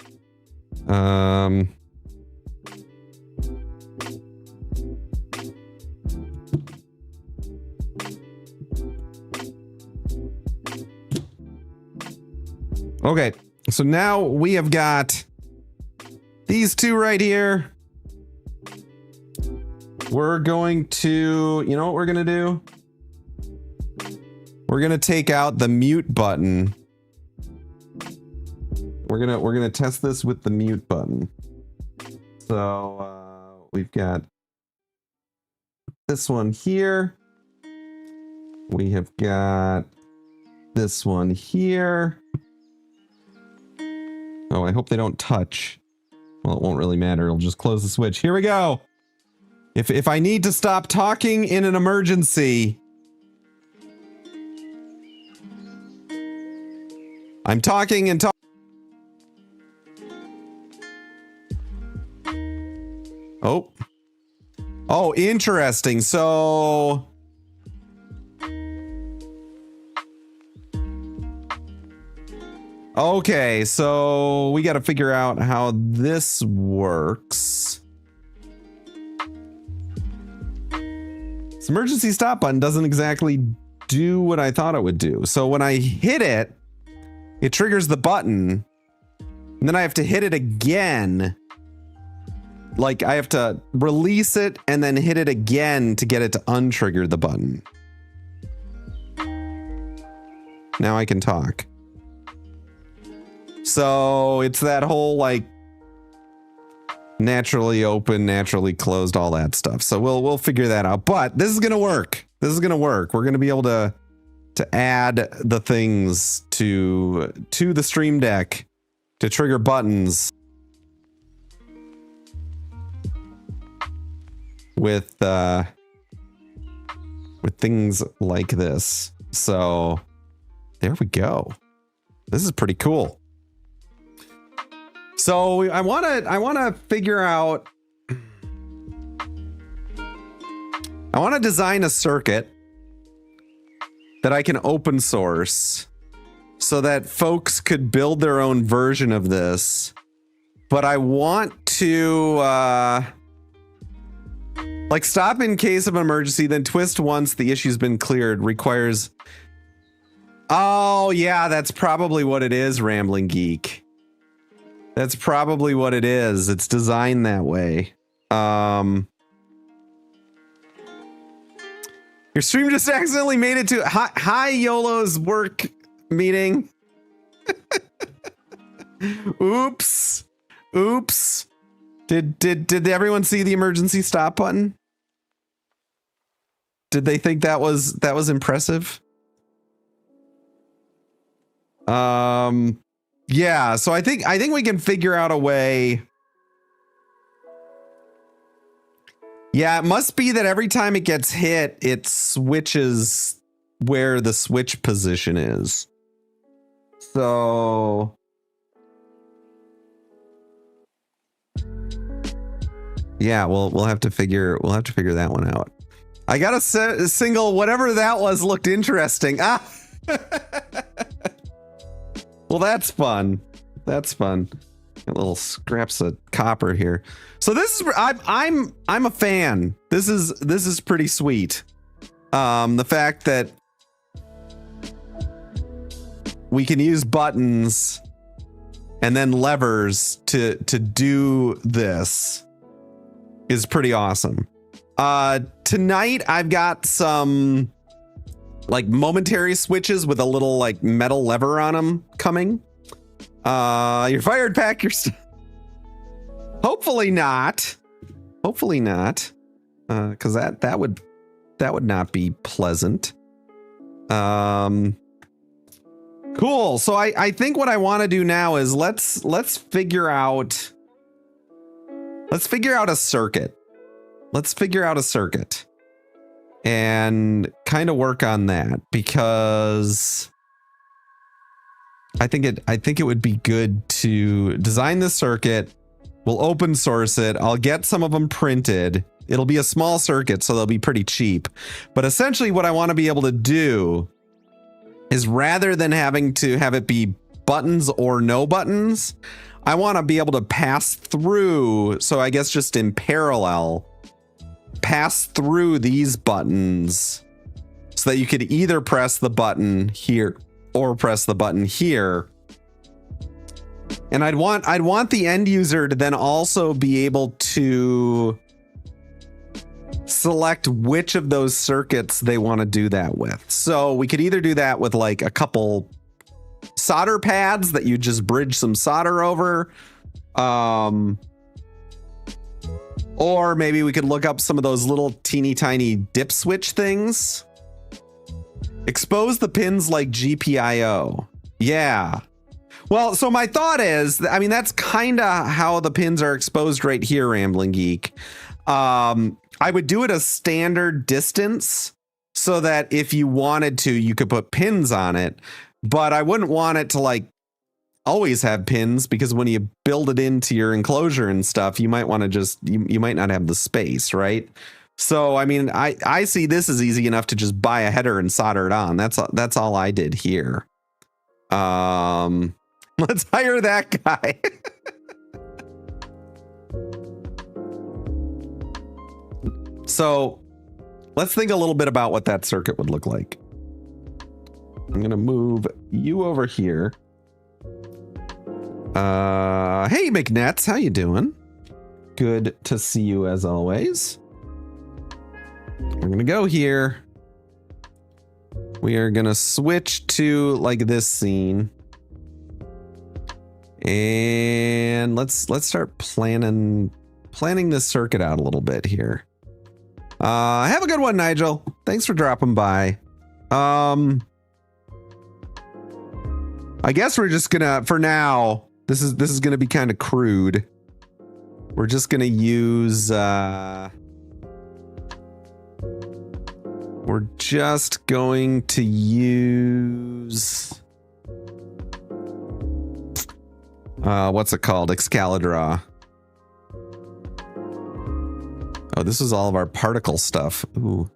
Okay, so now we have got these two right here. We're going to, you know what we're going to do? We're going to take out the mute button. We're going to test this with the mute button. So, we've got this one here. We have got this one here. Oh, I hope they don't touch. Well, it won't really matter. It'll just close the switch. Here we go. If I need to stop talking in an emergency, I'm talking and talking. Oh. Oh, interesting. So... Okay, so we got to figure out how this works. This emergency stop button doesn't exactly do what I thought it would do. So when I hit it, it triggers the button. And then I have to hit it again. Like I have to release it and then hit it again to get it to untrigger the button. Now I can talk. So it's that whole like naturally open, naturally closed, all that stuff. So we'll figure that out. But this is gonna work. This is gonna work. We're gonna be able to add the things to the Stream Deck to trigger buttons with things like this. So there we go. This is pretty cool. So I want to figure out, I want to design a circuit that I can open source so that folks could build their own version of this. But I want to like stop in case of emergency, then twist once the issue's been cleared. Requires. Oh, yeah, that's probably what it is, Rambling Geek. That's probably what it is. It's designed that way. Your stream just accidentally made it to hi YOLO's work meeting. Oops. Oops. Did everyone see the emergency stop button? Did they think that was impressive? Yeah, so I think we can figure out a way. Yeah, it must be that every time it gets hit, it switches where the switch position is. So yeah, we'll have to figure that one out. I got a single, whatever that was looked interesting. Ah. Well, that's fun. That's fun. Got little scraps of copper here. So this is I'm a fan. This is pretty sweet. The fact that we can use buttons and then levers to do this is pretty awesome. Tonight I've got some like momentary switches with a little like metal lever on them coming. You're fired, pack your stuff. Hopefully not. Hopefully not. Because that would not be pleasant. Cool. So I think what I want to do now is let's figure out a circuit. Let's figure out a circuit and kind of work on that, because I think it would be good to design this circuit. We'll open source it. I'll get some of them printed. It'll be a small circuit, so they'll be pretty cheap. But essentially what I want to be able to do is, rather than having to have it be buttons or no buttons, I want to be able to pass through. So I guess just in parallel, pass through these buttons so that you could either press the button here or press the button here. And I'd want the end user to then also be able to select which of those circuits they want to do that with. So we could either do that with like a couple solder pads that you just bridge some solder over. Or maybe we could look up some of those little teeny tiny dip switch things. Expose the pins like GPIO. Yeah. Well, so my thought is, I mean, that's kind of how the pins are exposed right here, Rambling Geek. I would do it a standard distance so that if you wanted to, you could put pins on it. But I wouldn't want it to like always have pins, because when you build it into your enclosure and stuff, you might want to just, you might not have the space, right? So, I mean, I see this as easy enough to just buy a header and solder it on. That's all I did here. Let's hire that guy. So let's think a little bit about what that circuit would look like. I'm going to move you over here. Hey, McNets, how you doing? Good to see you as always. We're going to go here. We are going to switch to like this scene. And let's start planning this circuit out a little bit here. Have a good one, Nigel. Thanks for dropping by. I guess we're just gonna, for now, this is gonna be kind of crude. We're just gonna use what's it called? Excalidraw. Oh, this is all of our particle stuff. Ooh,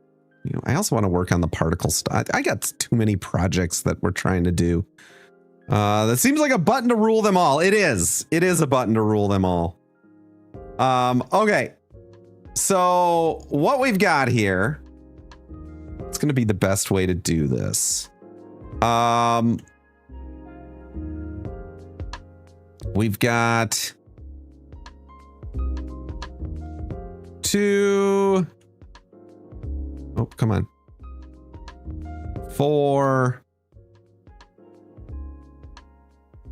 I also want to work on the particle stuff. I got too many projects that we're trying to do. That seems like a button to rule them all. It is. It is a button to rule them all. Okay. So what we've got here, it's going to be the best way to do this. We've got 2. Oh, come on. 4.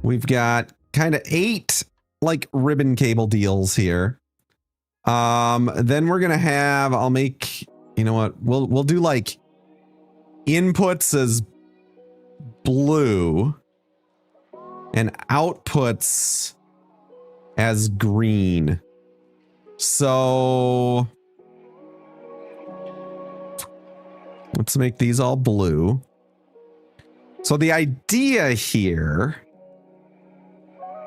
We've got kind of 8 like ribbon cable deals here. Then we're gonna have, I'll make, you know what, we'll do like inputs as blue and outputs as green. So let's make these all blue. So the idea here,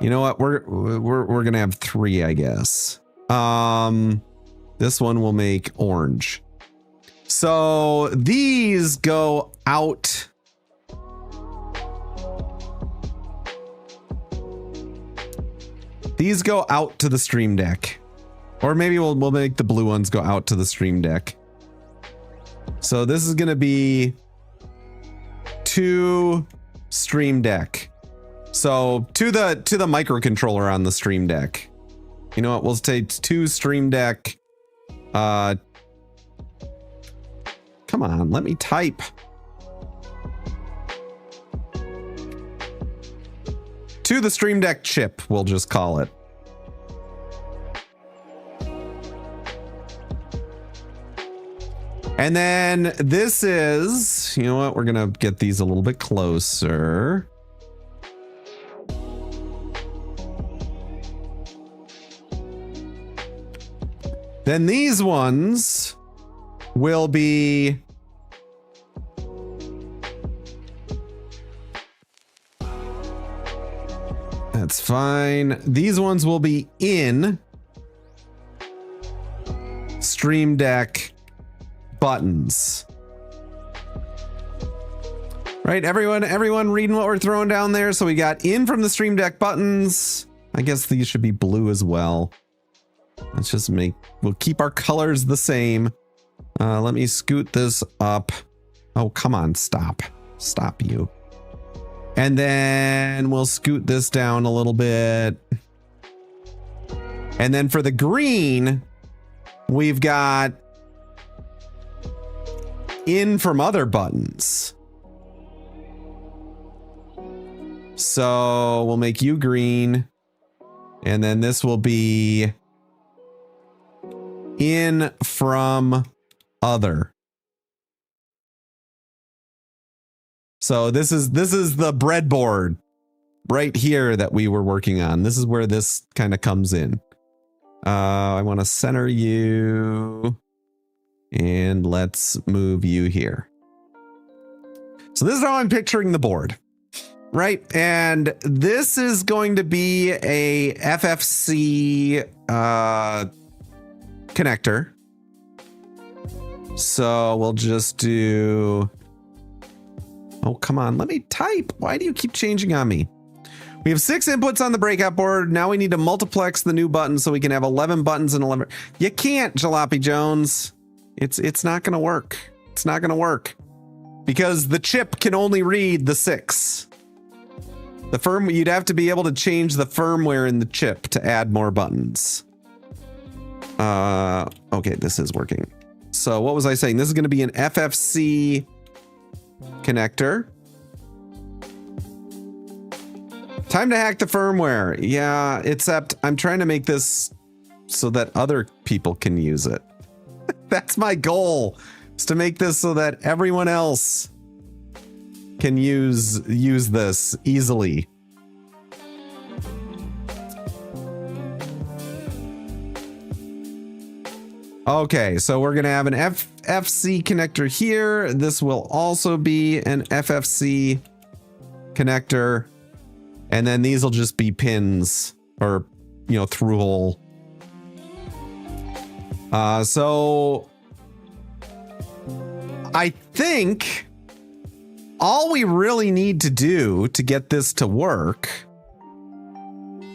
you know what, we're gonna have 3, I guess. This one will make orange. So these go out. These go out to the Stream Deck. Or maybe we'll make the blue ones go out to the Stream Deck. So this is going to be 2 Stream Deck. So to the microcontroller on the Stream Deck. You know what? We'll take 2 Stream Deck. Come on, let me type. To the Stream Deck chip, we'll just call it. And then this is, you know what? We're going to get these a little bit closer. Then these ones will be that's fine. These ones will be in Stream Deck buttons. Right, everyone reading what we're throwing down there. So we got in from the Stream Deck buttons. I guess these should be blue as well. Let's just we'll keep our colors the same. Let me scoot this up. Oh, come on, stop you. And then we'll scoot this down a little bit. And then for the green, we've got in from other buttons. So we'll make you green. And then this will be in from other. So this is the breadboard right here that we were working on. This is where this kind of comes in. I want to center you and let's move you here. So this is how I'm picturing the board, right? And this is going to be a FFC connector. So we'll just do, oh, come on, let me type. Why do you keep changing on me? We have 6 inputs on the breakout board. Now we need to multiplex the new button so we can have 11 buttons and 11. You can't, Jalopy Jones. It's not going to work. It's not going to work because the chip can only read the 6. You'd have to be able to change the firmware in the chip to add more buttons. Okay, this is working. So what was I saying? This is going to be an FFC connector. Time to hack the firmware. Yeah, except I'm trying to make this so that other people can use it. That's my goal, is to make this so that everyone else can use this easily. Okay, so we're gonna have an FFC connector here. This will also be an FFC connector. And then these will just be pins or, through hole. So I think all we really need to do to get this to work,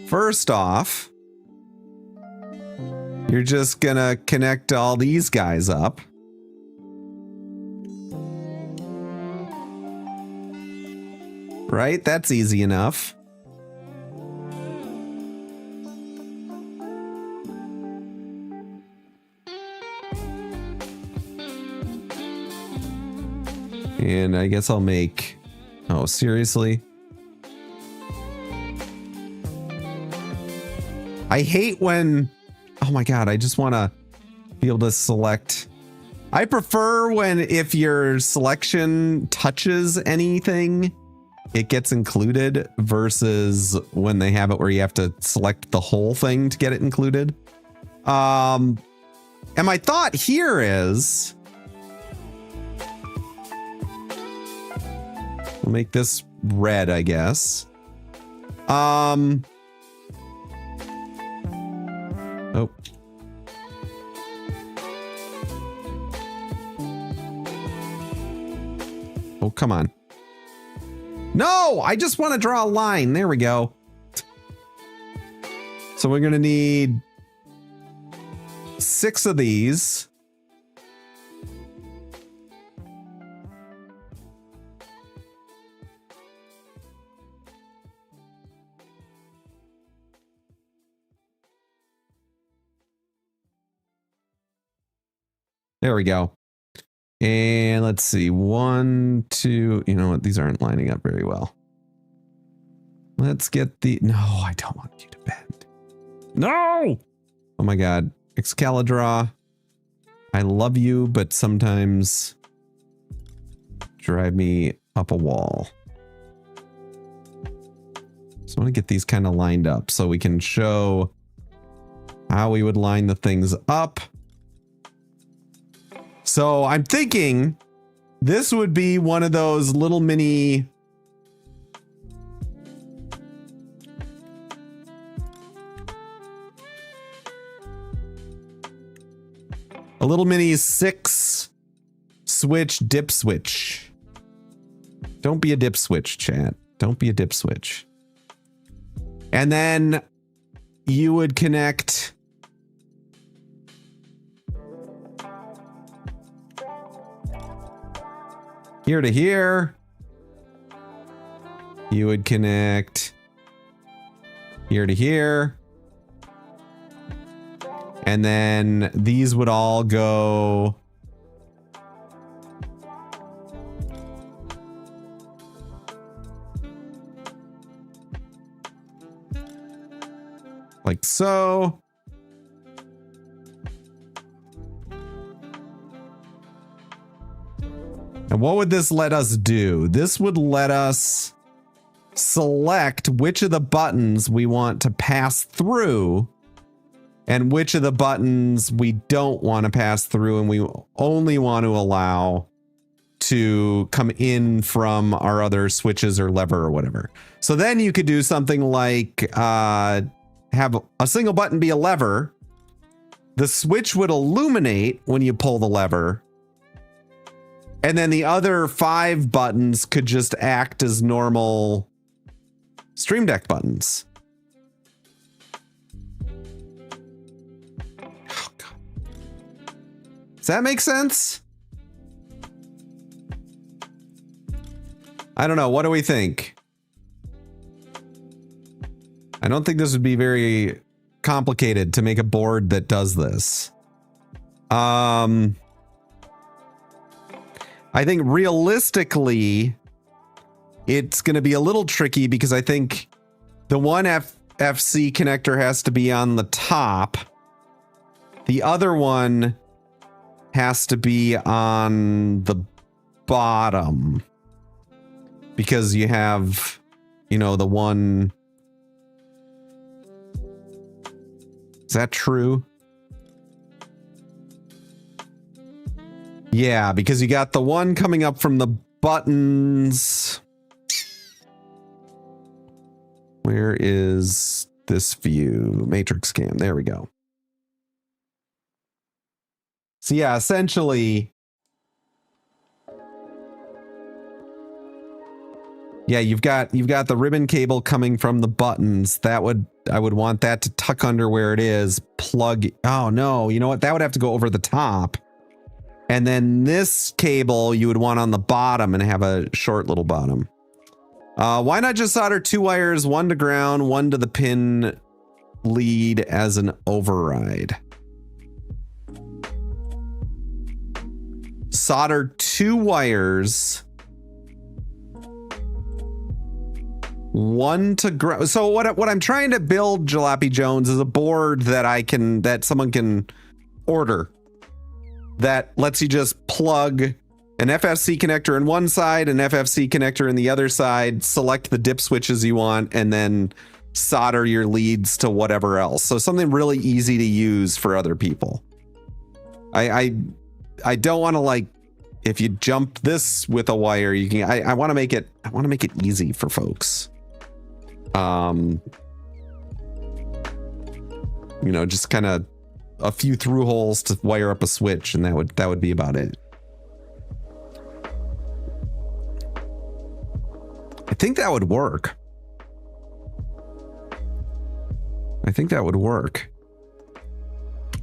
first off, you're just gonna connect all these guys up. Right? That's easy enough. And I guess I'll make... Oh, seriously? I hate when... Oh my god, I just want to be able to select... I prefer when if your selection touches anything, it gets included versus when they have it where you have to select the whole thing to get it included. And my thought here is... We'll make this red, I guess. Oh. Oh, come on. No, I just want to draw a line. There we go. So we're going to need 6 of these. There we go. And let's see. 1, 2. You know what? These aren't lining up very well. Let's get the... No, I don't want you to bend. No! Oh my god. Excalibur. I love you, but sometimes drive me up a wall. So I want to get these kind of lined up so we can show how we would line the things up. So I'm thinking this would be one of those little mini... A little mini 6 switch dip switch. Don't be a dip switch, chat. Don't be a dip switch. And then you would connect... here to here. You would connect here to here. And then these would all go like so. And what would this let us do? This would let us select which of the buttons we want to pass through and which of the buttons we don't want to pass through and we only want to allow to come in from our other switches or lever or whatever. So then you could do something like have a single button be a lever. The switch would illuminate when you pull the lever. And then the other 5 buttons could just act as normal Stream Deck buttons. Oh, God. Does that make sense? I don't know. What do we think? I don't think this would be very complicated to make a board that does this. I think realistically, it's going to be a little tricky because I think the one FC connector has to be on the top. The other one has to be on the bottom because you have, you know, the one. Is that true? Yeah, because you got the one coming up from the buttons. Where is this view? Matrix cam. There we go. So yeah, essentially, Yeah, you've got the ribbon cable coming from the buttons. I would want that to tuck under where it is. Plug. Oh no, you know what? That would have to go over the top. And then this cable you would want on the bottom and have a short little bottom. Why not just solder 2 wires, one to ground, one to the pin lead as an override? Solder 2 wires, one to ground. So what I'm trying to build, Jalopy Jones, is a board that someone can order that lets you just plug an FFC connector in one side, an FFC connector in the other side, select the dip switches you want, and then solder your leads to whatever else. So something really easy to use for other people. I don't want to, like, if you jump this with a wire, you can. I want to make it easy for folks. You know, just kind of a few through holes to wire up a switch, and that would be about it. I think that would work.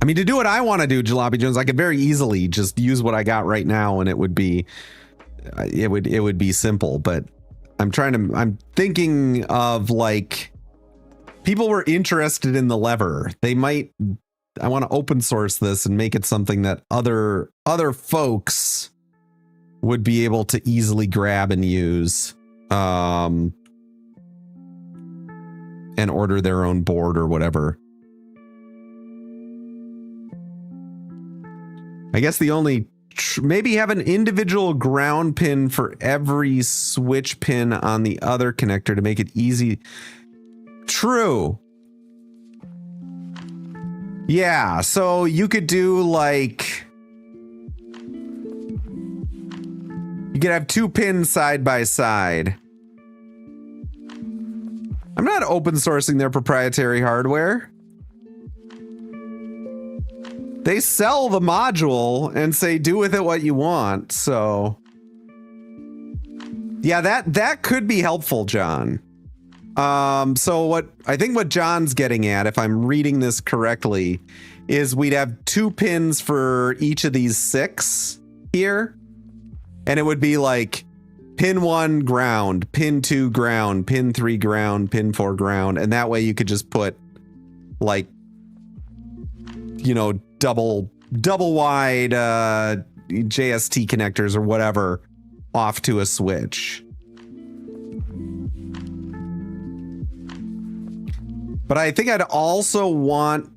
I mean, to do what I want to do, Jalopy Jones, I could very easily just use what I got right now, and it would be simple. But I'm thinking of, like, people were interested in the lever. I want to open source this and make it something that other folks would be able to easily grab and use, and order their own board or whatever. I guess the only maybe have an individual ground pin for every switch pin on the other connector to make it easy. True. Yeah, so you could do, like, you could have 2 pins side by side. I'm not open sourcing their proprietary hardware. They sell the module and say do with it what you want. So yeah, that could be helpful, John. So what John's getting at, if I'm reading this correctly, is we'd have 2 pins for each of these 6 here. And it would be like pin 1 ground, pin 2 ground, pin 3 ground, pin 4 ground. And that way you could just put, like, you know, double wide JST connectors or whatever off to a switch. But I think I'd also want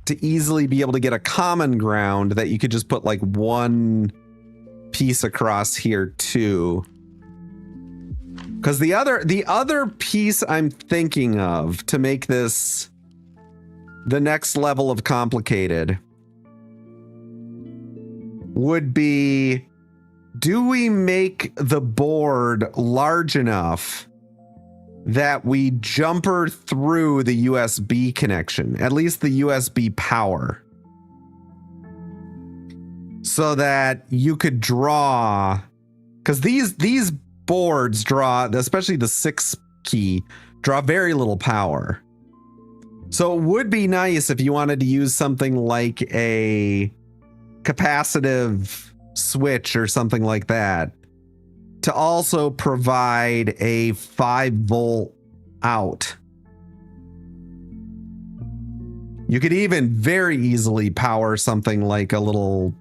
to easily be able to get a common ground that you could just put, like, 1 piece across here too. Because the other piece I'm thinking of to make this the next level of complicated would be, do we make the board large enough that we jumper through the USB connection, at least the USB power, so that you could draw, because these boards draw, especially the 6 key, draw very little power. So it would be nice if you wanted to use something like a capacitive switch or something like that to also provide a 5-volt out. You could even very easily power something like a little,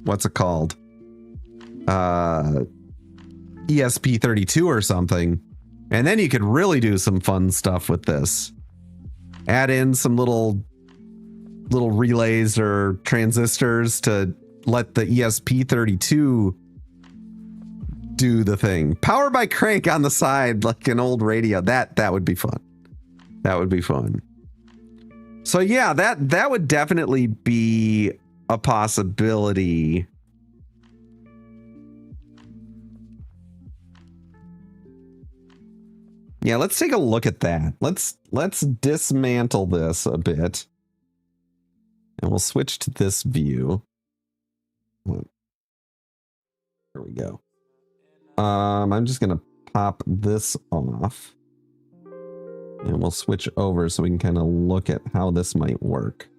what's it called? ESP32 or something. And then you could really do some fun stuff with this. Add in some little relays or transistors to let the ESP32 do the thing. Power by crank on the side like an old radio. That would be fun. That would be fun. So yeah, that would definitely be a possibility. Yeah, let's take a look at that. Let's dismantle this a bit. And we'll switch to this view. There we go. I'm just going to pop this off. And we'll switch over so we can kind of look at how this might work.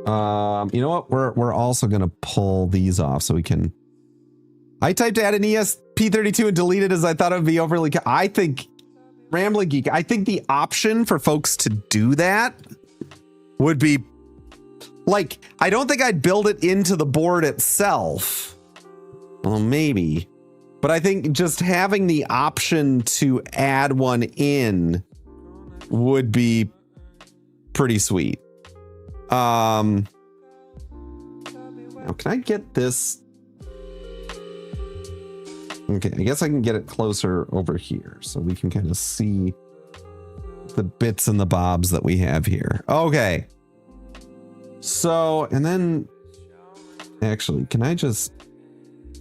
You know what? We're also going to pull these off so we can... I typed add an ESP32 and deleted as I thought it would be overly... I think... Rambling Geek, I think the option for folks to do that would be... Like, I don't think I'd build it into the board itself. Well, maybe. But I think just having the option to add one in would be pretty sweet. Now, can I get this? Okay, I guess I can get it closer over here so we can kind of see the bits and the bobs that we have here. Okay. So, and then actually, can I just,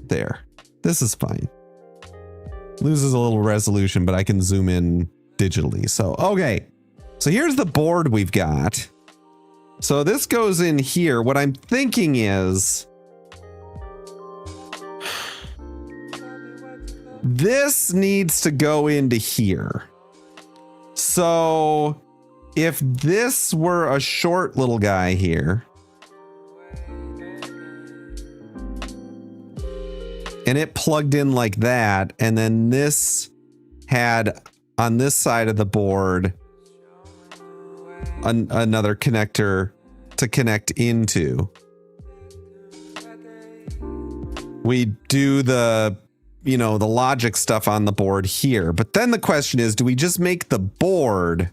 there, this is fine. Loses a little resolution, but I can zoom in digitally. So, okay. So here's the board we've got. So this goes in here. What I'm thinking is this needs to go into here. So if this were a short little guy here, and it plugged in like that, and then this had on this side of the board another connector to connect into. We do the, you know, the logic stuff on the board here. But then the question is, do we just make the board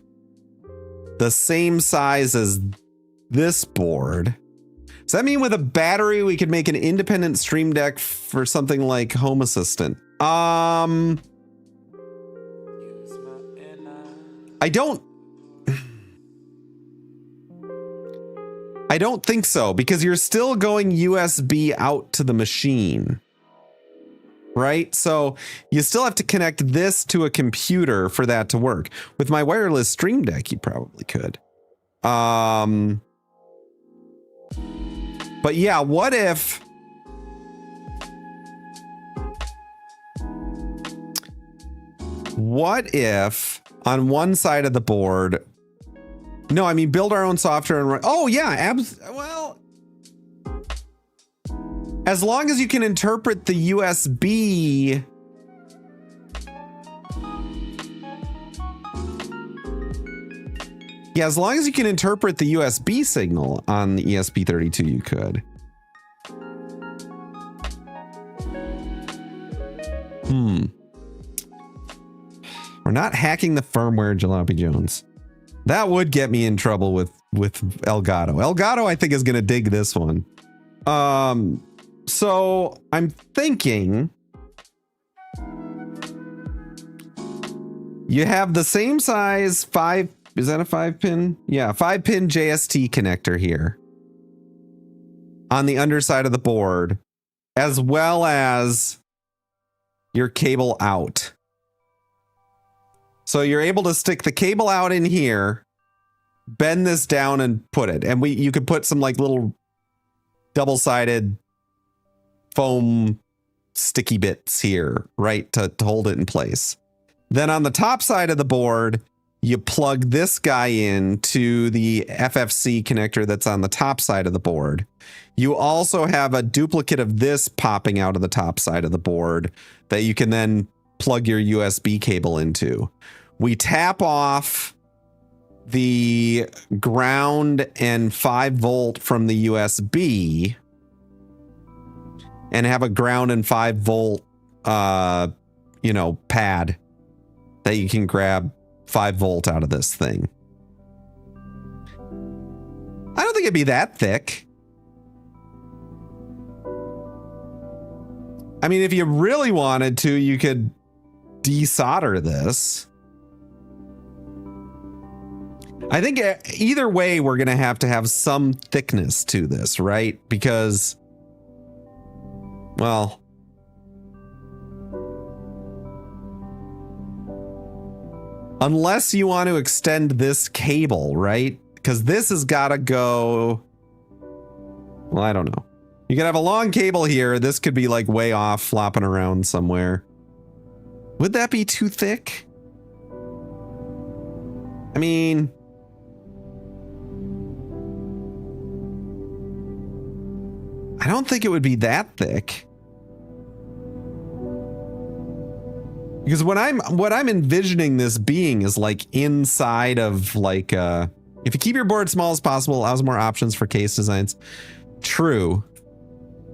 the same size as this board? Does that mean with a battery we could make an independent stream deck for something like Home Assistant? I don't think so, because you're still going USB out to the machine, right? So you still have to connect this to a computer for that to work. With my wireless stream deck, you probably could. But yeah, what if on one side of the board, no, I mean, build our own software and run. Oh yeah, well, as long as you can interpret the USB. Yeah, as long as you can interpret the USB signal on the ESP32, you could. We're not hacking the firmware, Jalopy Jones. That would get me in trouble with Elgato. Elgato, I think, is going to dig this one. So I'm thinking you have the same size 5. Is that a 5-pin? Yeah, 5-pin JST connector here on the underside of the board, as well as your cable out. So you're able to stick the cable out in here, bend this down and put it. And you could put some like little double-sided foam sticky bits here, right, to hold it in place. Then on the top side of the board, you plug this guy in to the FFC connector that's on the top side of the board. You also have a duplicate of this popping out of the top side of the board that you can then plug your USB cable into. We tap off the ground and 5-volt from the USB and have a ground and 5-volt, pad that you can grab 5-volt out of this thing. I don't think it'd be that thick. I mean, if you really wanted to, you could desolder this. I think either way, we're going to have some thickness to this, right? Because, well, unless you want to extend this cable, right? Because this has got to go, well, I don't know. You could have a long cable here. This could be like way off, flopping around somewhere. Would that be too thick? I mean, I don't think it would be that thick. Because what I'm envisioning this being is like inside of like if you keep your board small as possible, allows more options for case designs. True.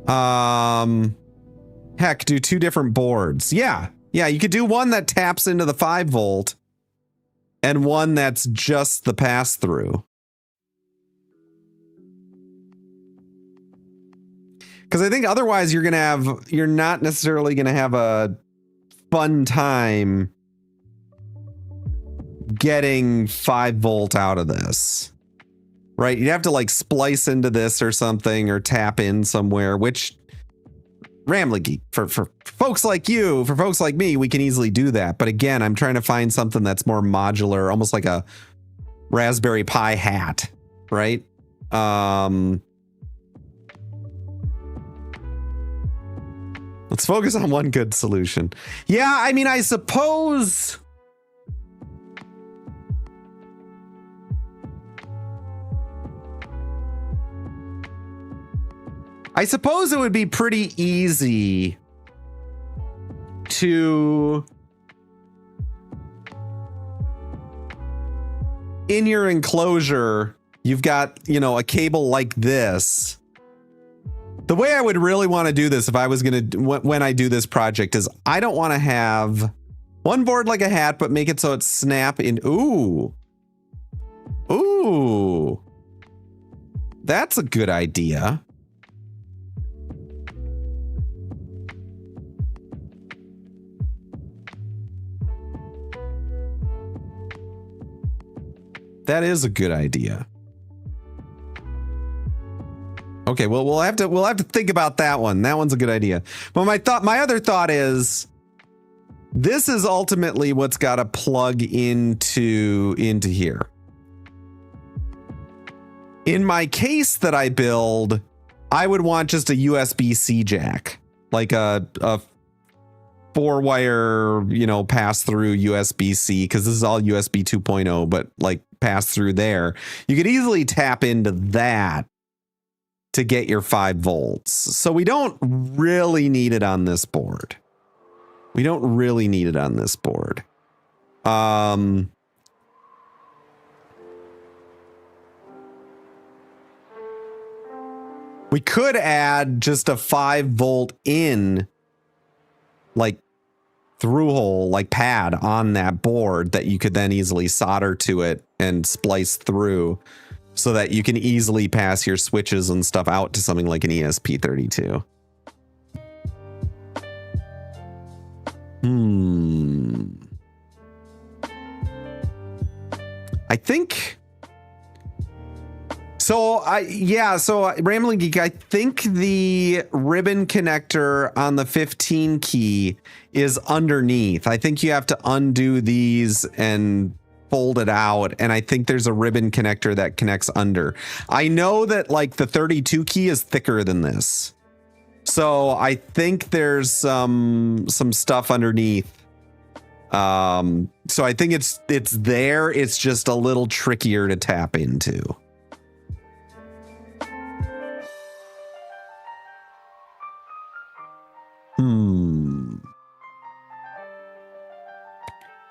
Heck, do 2 different boards. Yeah, you could do one that taps into the 5 volt and one that's just the pass through. Because I think otherwise you're not necessarily gonna have a fun time getting 5 volt out of this, right? You'd have to like splice into this or something, or tap in somewhere, which Rambling Geek, for folks like you, for folks like me, we can easily do that. But again, I'm trying to find something that's more modular, almost like a Raspberry Pi hat, right? Let's focus on one good solution. Yeah, I mean, I suppose it would be pretty easy to, in your enclosure, you've got, a cable like this. The way I would really want to do this if I was going to, when I do this project, is I don't want to have one board like a hat, but make it so it's snap in. Ooh. That's a good idea. That is a good idea. Okay, well, we'll have to think about that one. That one's a good idea. But my other thought is, this is ultimately what's got to plug into here. In my case that I build, I would want just a USB-C jack, like a 4-wire, pass through USB-C, because this is all USB 2.0, but like pass through there. You could easily tap into that to get your 5 volts. So we don't really need it on this board. We could add just a 5 volt in, like, through hole, like pad on that board that you could then easily solder to it and splice through, so that you can easily pass your switches and stuff out to something like an ESP32. I think so. Rambling Geek, I think the ribbon connector on the 15 key is underneath. I think you have to undo these and fold it out, and I think there's a ribbon connector that connects under. I know that like the 32 key is thicker than this, so I think there's some stuff underneath. So I think it's there. It's just a little trickier to tap into.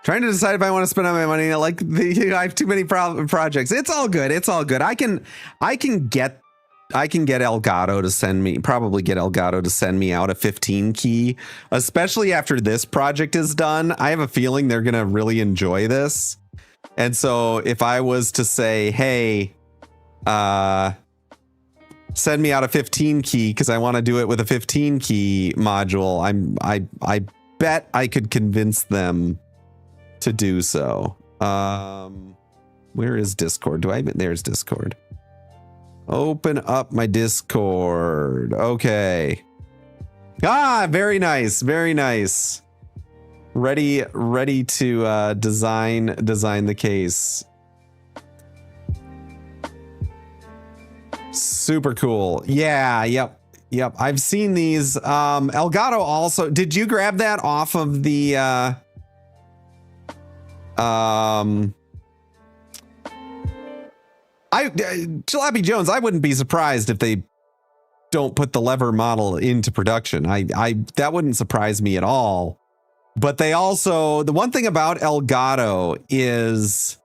Trying to decide if I want to spend all my money. I have too many projects. It's all good. I can get Elgato to send me, probably get Elgato to send me out a 15 key, especially after this project is done. I have a feeling they're going to really enjoy this. And so if I was to say, hey, send me out a 15 key, because I want to do it with a 15 key module, I bet I could convince them to do so. Where is Discord? There's Discord. Open up my Discord. Okay. Very nice. Ready to design the case. Super cool. Yeah, yep. Yep, I've seen these. Elgato also. Did you grab that off of the Jalopy Jones, I wouldn't be surprised if they don't put the lever model into production. I that wouldn't surprise me at all. But they also, the one thing about Elgato is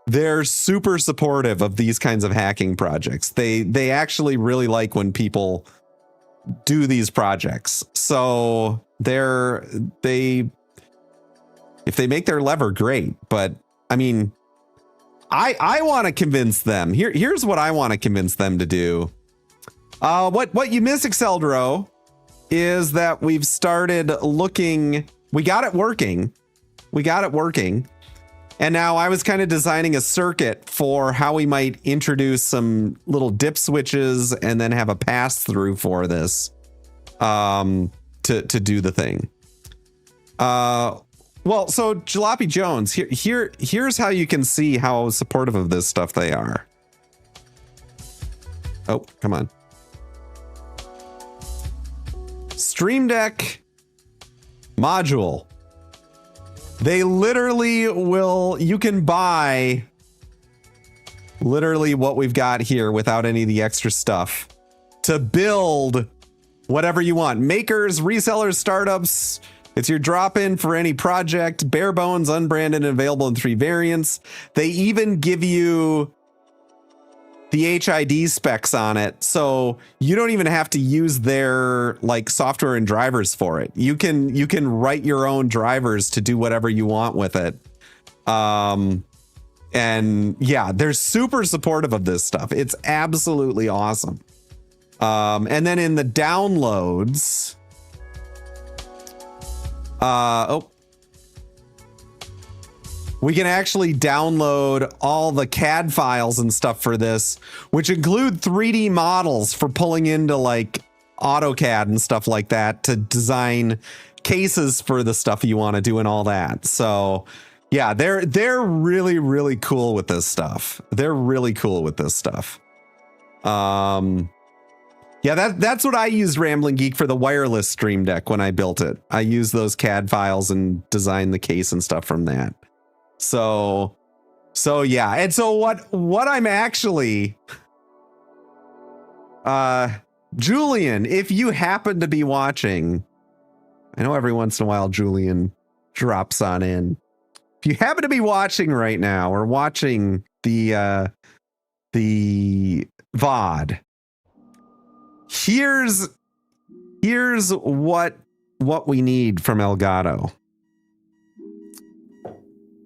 they're super supportive of these kinds of hacking projects. They actually really like when people do these projects. So if they make their lever, great. But I mean, I want to convince them. Here's what I want to convince them to do. What you miss, Exceldro, is that we've started looking. We got it working. And now I was kind of designing a circuit for how we might introduce some little dip switches and then have a pass through for this to do the thing. Well, so Jalopy Jones, here's how you can see how supportive of this stuff they are. Oh, come on. Stream Deck module. They literally will, you can buy literally what we've got here without any of the extra stuff to build whatever you want. Makers, resellers, startups. It's your drop-in for any project, bare bones, unbranded, and available in 3 variants. They even give you the HID specs on it, so you don't even have to use their like software and drivers for it. You can write your own drivers to do whatever you want with it. And yeah, they're super supportive of this stuff. It's absolutely awesome. And then in the downloads, we can actually download all the CAD files and stuff for this, which include 3D models for pulling into like AutoCAD and stuff like that to design cases for the stuff you want to do and all that. So yeah, they're really, really cool with this stuff. Yeah, that's what I used Rambling Geek for the wireless Stream Deck when I built it. I used those CAD files and designed the case and stuff from that. So yeah. And so what I'm actually, Julian, if you happen to be watching, I know every once in a while Julian drops on in. If you happen to be watching right now or watching the VOD, here's what we need from Elgato.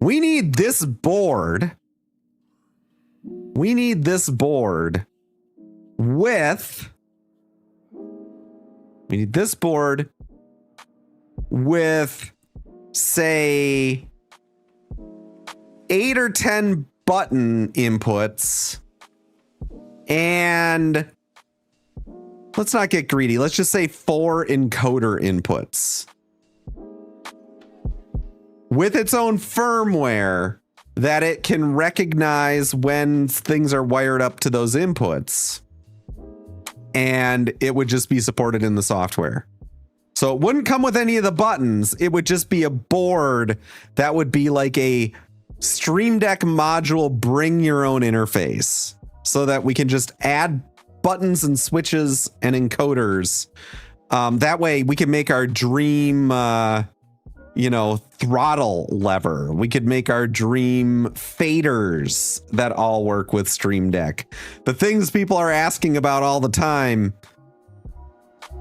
We need this board. With say 8 or 10 button inputs, and let's not get greedy. Let's just say 4 encoder inputs with its own firmware that it can recognize when things are wired up to those inputs, and it would just be supported in the software. So it wouldn't come with any of the buttons. It would just be a board that would be like a Stream Deck module, bring your own interface, so that we can just add buttons and switches and encoders. That way we can make our dream, throttle lever. We could make our dream faders that all work with Stream Deck. The things people are asking about all the time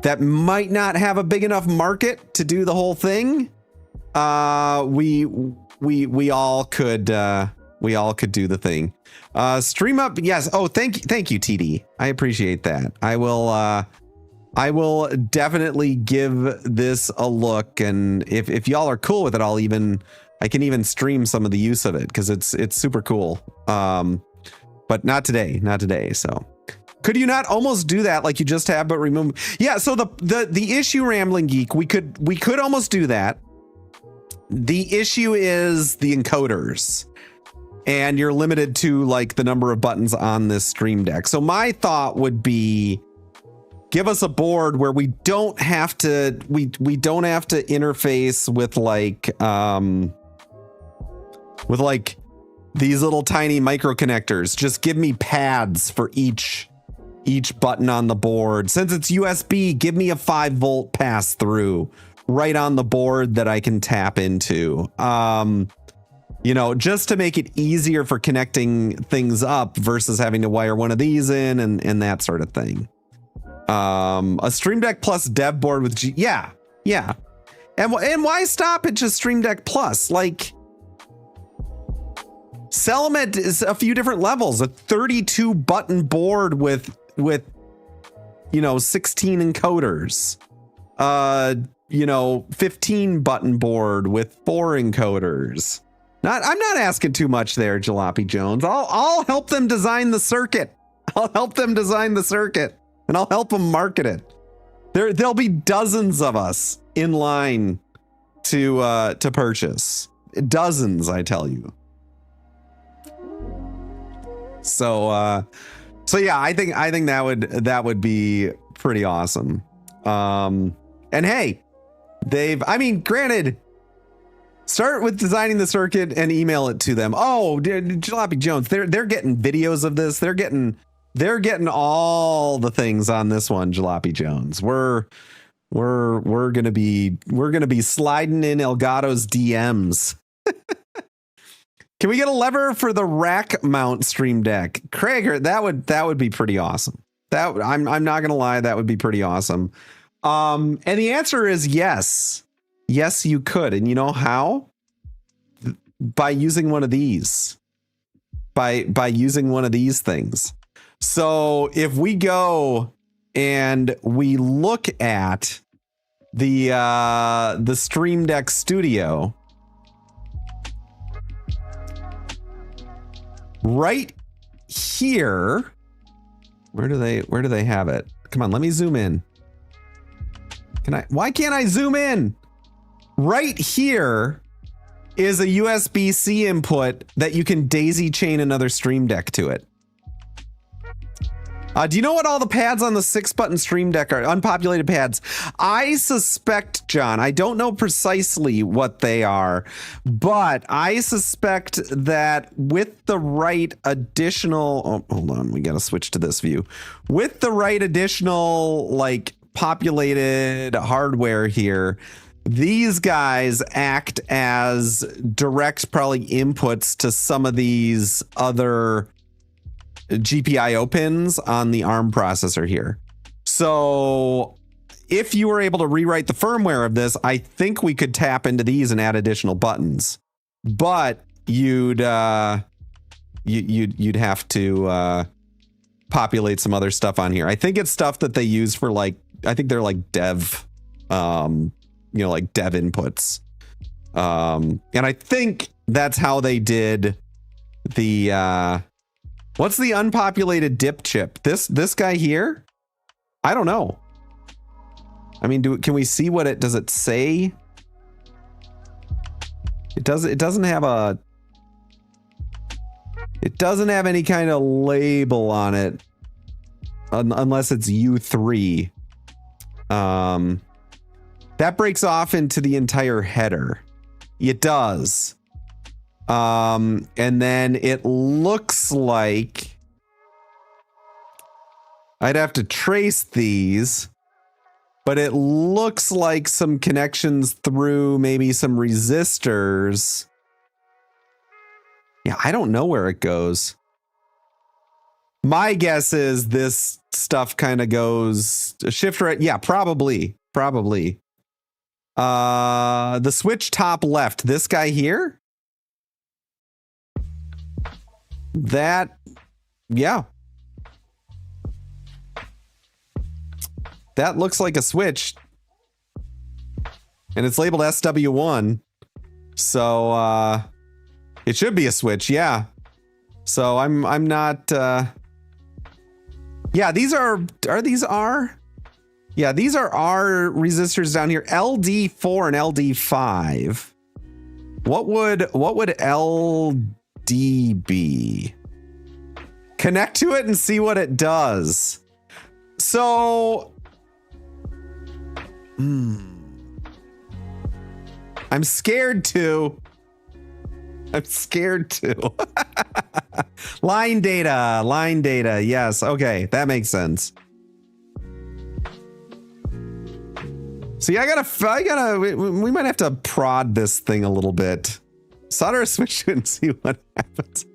that might not have a big enough market to do the whole thing. We all could do the thing. Stream up. Yes. Oh, thank you, TD. I appreciate that. I will definitely give this a look, and if y'all are cool with it, I can even stream some of the use of it, because it's super cool. But not today. So could you not almost do that like you just have, but remove? Yeah. So the issue, Rambling Geek, we could almost do that. The issue is the encoders, and you're limited to like the number of buttons on this Stream Deck. So my thought would be give us a board where we don't have to interface with like these little tiny micro connectors. Just give me pads for each button on the board. Since it's USB, give me a 5-volt pass through right on the board that I can tap into. You know, just to make it easier for connecting things up versus having to wire one of these in and that sort of thing. A Stream Deck Plus dev board with yeah. And why stop at just Stream Deck Plus? Like, sell them at a few different levels. A 32 button board with 16 encoders. 15 button board with 4 encoders. I'm not asking too much there, Jalopy Jones. I'll help them design the circuit. And I'll help them market it. There'll be dozens of us in line to purchase. Dozens, I tell you. So yeah, I think that would be pretty awesome. And hey, granted, start with designing the circuit and email it to them. Oh, Jalopy Jones, they're getting videos of this. They're getting all the things on this one, Jalopy Jones. We're gonna be sliding in Elgato's DMs. Can we get a lever for the rack mount Stream Deck? Craig, that would be pretty awesome. I'm not gonna lie, that would be pretty awesome. And the answer is yes. Yes, you could. And you know how? By using one of these. By using one of these things. So if we go and we look at the Stream Deck Studio, right here, where do they have it? Come on, let me zoom in. Why can't I zoom in? Right here is a USB-C input that you can daisy chain another Stream Deck to it. Do you know what all the pads on the 6-button Stream Deck are? Unpopulated pads. I suspect, John, I don't know precisely what they are, but I suspect that with the right additional... Oh, hold on. We got to switch to this view. With the right additional, like, populated hardware here, these guys act as direct, probably, inputs to some of these other GPIO pins on the ARM processor here. So if you were able to rewrite the firmware of this, I think we could tap into these and add additional buttons. But you'd have to populate some other stuff on here. I think it's stuff that they use for, like, I think they're like dev, like dev inputs. And I think that's how they did the what's the unpopulated dip chip? This guy here? I don't know. I mean, can we see what does it say? It doesn't have any kind of label on it unless it's U3. That breaks off into the entire header. It does. And then it looks like I'd have to trace these, but it looks like some connections through maybe some resistors. Yeah, I don't know where it goes. My guess is this stuff kind of goes shift right. Yeah, probably. The switch top left, this guy here. That, yeah. That looks like a switch. And it's labeled SW1. So it should be a switch, yeah. So I'm not yeah, these are these R? Yeah, these are R resistors down here. LD4 and LD5. What would LD be? Connect to it and see what it does. So I'm scared to. I'm scared to. Line data. Yes. Okay. That makes sense. See, we might have to prod this thing a little bit. Solder a switch and see what happens.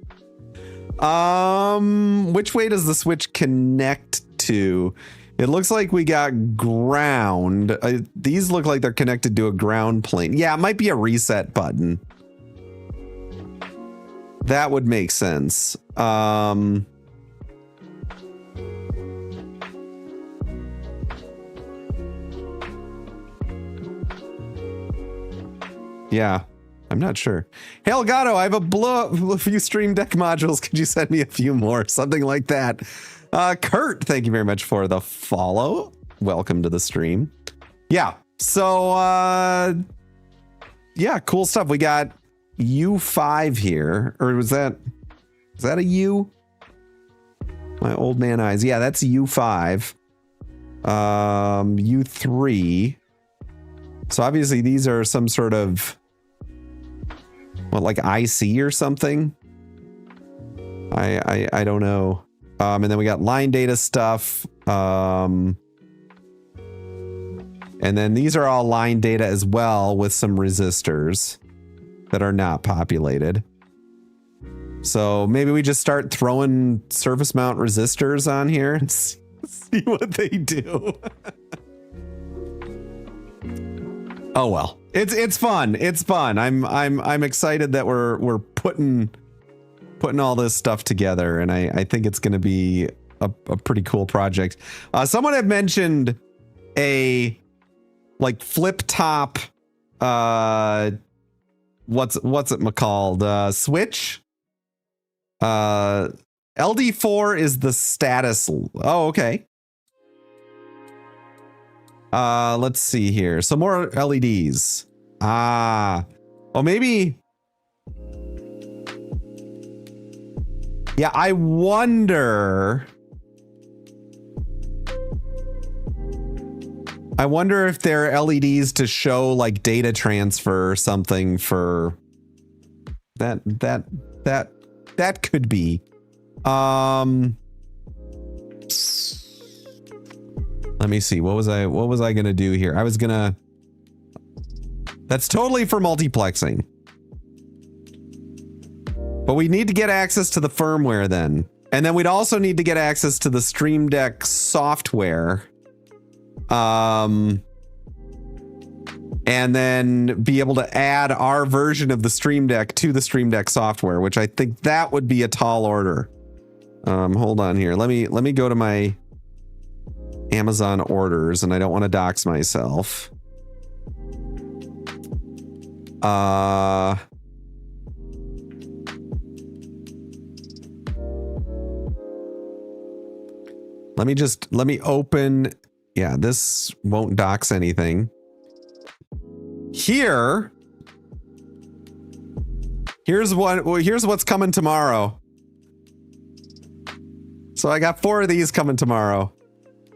Which way does the switch connect to? It looks like we got ground. These look like they're connected to a ground plane. Yeah, it might be a reset button. That would make sense. Yeah, I'm not sure. Hey, Elgato, I have a few Stream Deck modules. Could you send me a few more? Something like that. Kurt, thank you very much for the follow. Welcome to the stream. Yeah, so, yeah, cool stuff. We got U5 here. Or is that a U? My old man eyes. Yeah, that's U5. U3. So obviously these are some sort of, what, like IC or something? I don't know. And then we got line data stuff. And then these are all line data as well with some resistors that are not populated. So maybe we just start throwing surface mount resistors on here and see what they do. Oh well, it's fun. It's fun. I'm excited that we're putting all this stuff together, and I think it's going to be a pretty cool project. Someone had mentioned a like flip top. What's it called? Switch. LD4 is the status. Oh, okay. Let's see here. Some more LEDs. Well, maybe. Yeah, I wonder if there are LEDs to show like data transfer or something for that could be. Let me see. What was I gonna do here? That's totally for multiplexing. But we need to get access to the firmware then. And then we'd also need to get access to the Stream Deck software. And then be able to add our version of the Stream Deck to the Stream Deck software, which I think that would be a tall order. Hold on here. Let me go to my Amazon orders, and I don't want to dox myself. Let me open. Yeah, this won't dox anything. Here's what's coming tomorrow. So I got 4 of these coming tomorrow.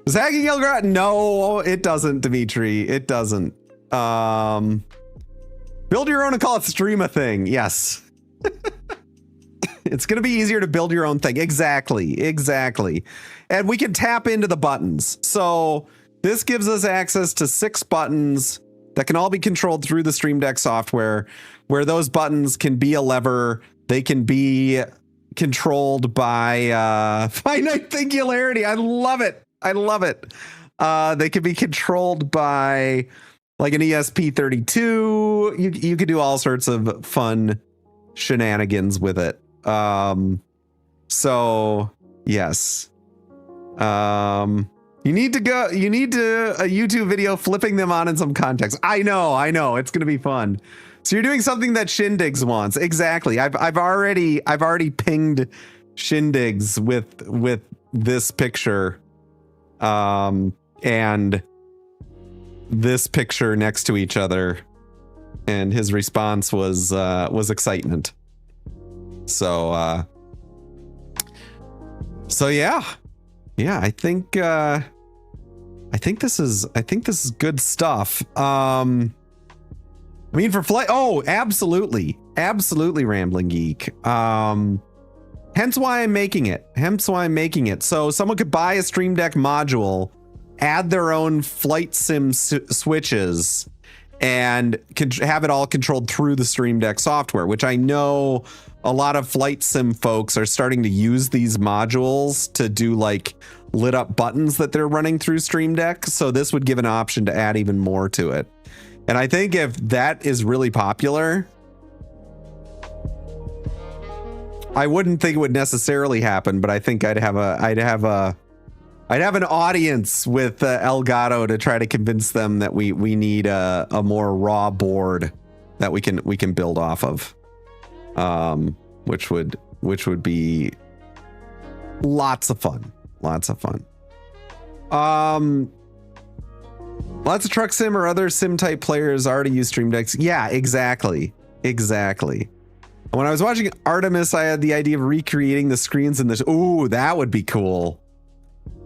Does hacking Ilgrat? No, it doesn't, Dimitri. It doesn't. Build your own and call it stream a thing. Yes. It's going to be easier to build your own thing. Exactly. And we can tap into the buttons. So this gives us access to 6 buttons that can all be controlled through the Stream Deck software, where those buttons can be a lever. They can be controlled by finite singularity. I love it. They can be controlled by like an ESP32. You could do all sorts of fun shenanigans with it. So yes. You need a YouTube video flipping them on in some context. I know. It's going to be fun. So you're doing something that Shindigs wants. Exactly. I've already pinged Shindigs with this picture. And this picture next to each other, and his response was excitement. So yeah, I think I think this is good stuff. I mean, for flight. Oh, absolutely. Absolutely, Rambling Geek. Hence why I'm making it. So someone could buy a Stream Deck module, add their own flight sim switches, and have it all controlled through the Stream Deck software, which I know a lot of flight sim folks are starting to use these modules to do like lit up buttons that they're running through Stream Deck. So this would give an option to add even more to it. And I think if that is really popular, I wouldn't think it would necessarily happen, but I think I'd have an audience with Elgato to try to convince them that we need a more raw board that we can build off of, which would be lots of fun. Lots of truck sim or other sim type players already use Stream Decks. Yeah, exactly. When I was watching Artemis, I had the idea of recreating the screens in this. Ooh, that would be cool.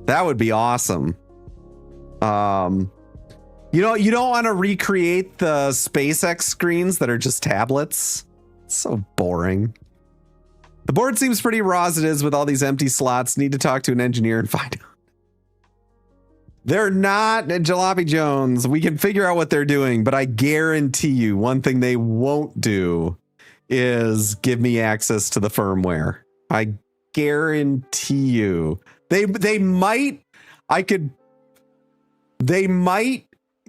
That would be awesome. You don't want to recreate the SpaceX screens that are just tablets. It's so boring. The board seems pretty raw as it is with all these empty slots. Need to talk to an engineer and find out. They're not Jalopy Jones. We can figure out what they're doing, but I guarantee you one thing they won't do is give me access to the firmware. I guarantee you. They might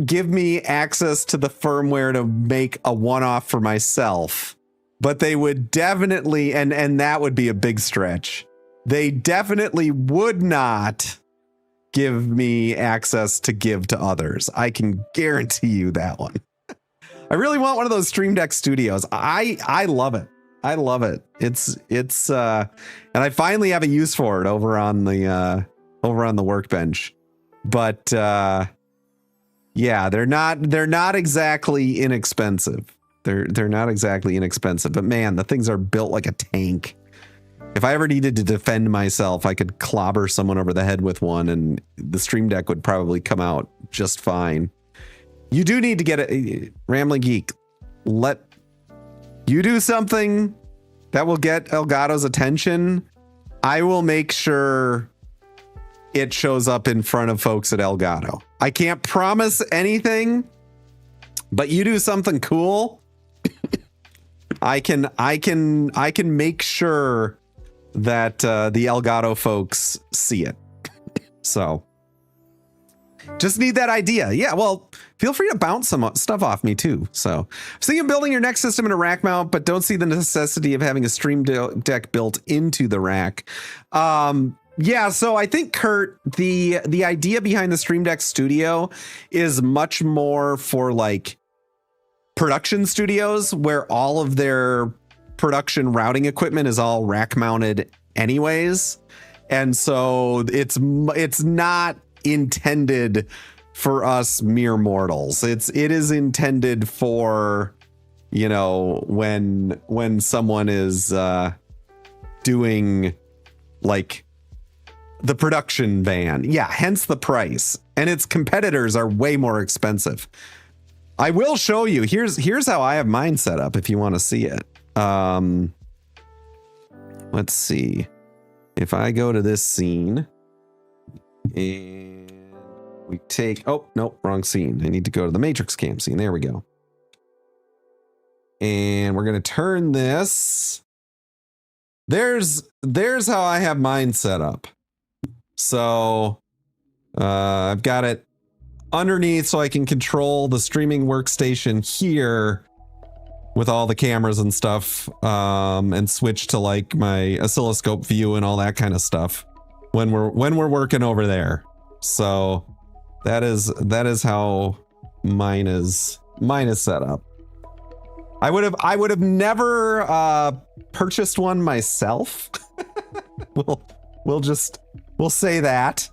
give me access to the firmware to make a one-off for myself, but they would definitely, and that would be a big stretch. They definitely would not give me access to give to others. I can guarantee you that one. I really want one of those Stream Deck Studios. I love it. I love it. It's and I finally have a use for it over on the workbench. But yeah, they're not exactly inexpensive. They're not exactly inexpensive, but man, the things are built like a tank. If I ever needed to defend myself, I could clobber someone over the head with one, and the Stream Deck would probably come out just fine. You do need to get a Rambling Geek. Let you do something that will get Elgato's attention. I will make sure it shows up in front of folks at Elgato. I can't promise anything, but you do something cool. I can make sure that the Elgato folks see it. So just need that idea. Yeah, well, feel free to bounce some stuff off me too. So thinking of building your next system in a rack mount, but don't see the necessity of having a Stream Deck built into the rack. Yeah, so I think, Kurt, the idea behind the Stream Deck Studio is much more for like production studios where all of their production routing equipment is all rack mounted anyways. And so it's not intended for us mere mortals. It is intended for, you know, when someone is doing like the production van. Yeah, hence the price. And its competitors are way more expensive. I will show you. Here's how I have mine set up if you want to see it. Let's see. If I go to this scene and we take, oh, nope, wrong scene. I need to go to the Matrix Cam scene. There we go. And we're going to turn this. There's how I have mine set up. So I've got it underneath so I can control the streaming workstation here with all the cameras and stuff, and switch to like my oscilloscope view and all that kind of stuff when we're working over there. So that is how mine is set up. I would have never purchased one myself. We'll say that.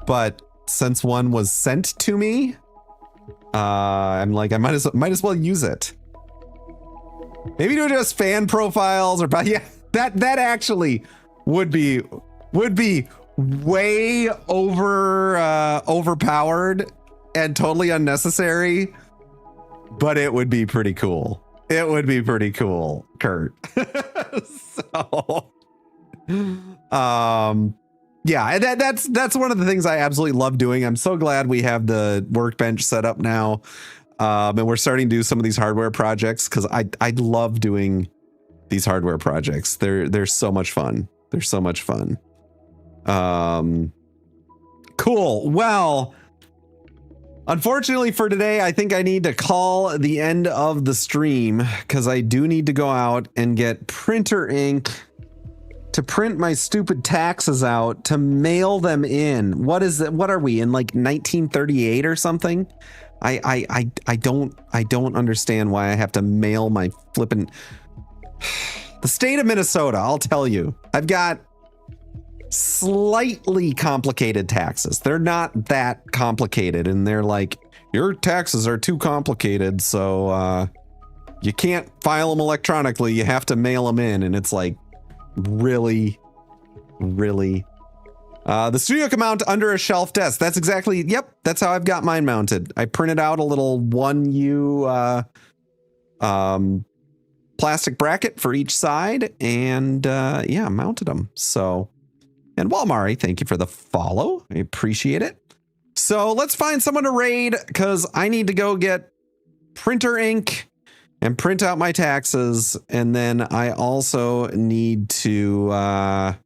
But since one was sent to me, I'm like, I might as well use it. Maybe do just fan profiles or, but yeah, that actually would be way overpowered and totally unnecessary, but it would be pretty cool. It would be pretty cool, Kurt. So, yeah, that's one of the things I absolutely love doing. I'm so glad we have the workbench set up now, and we're starting to do some of these hardware projects because I love doing these hardware projects. They're so much fun. They're so much fun. Cool. Well, unfortunately for today, I think I need to call the end of the stream because I do need to go out and get printer ink to print my stupid taxes out to mail them in. What is it? What are we in, like 1938 or something? I don't understand why I have to mail my flippin' the state of Minnesota. I'll tell you, I've got slightly complicated taxes. They're not that complicated, and they're like, your taxes are too complicated, so you can't file them electronically. You have to mail them in, and it's like, really. The studio can mount under a shelf desk. That's exactly, yep, that's how I've got mine mounted. I printed out a little 1U plastic bracket for each side, and yeah, mounted them. So, and Walmari, thank you for the follow. I appreciate it. So let's find someone to raid because I need to go get printer ink and print out my taxes. And then I also need to, I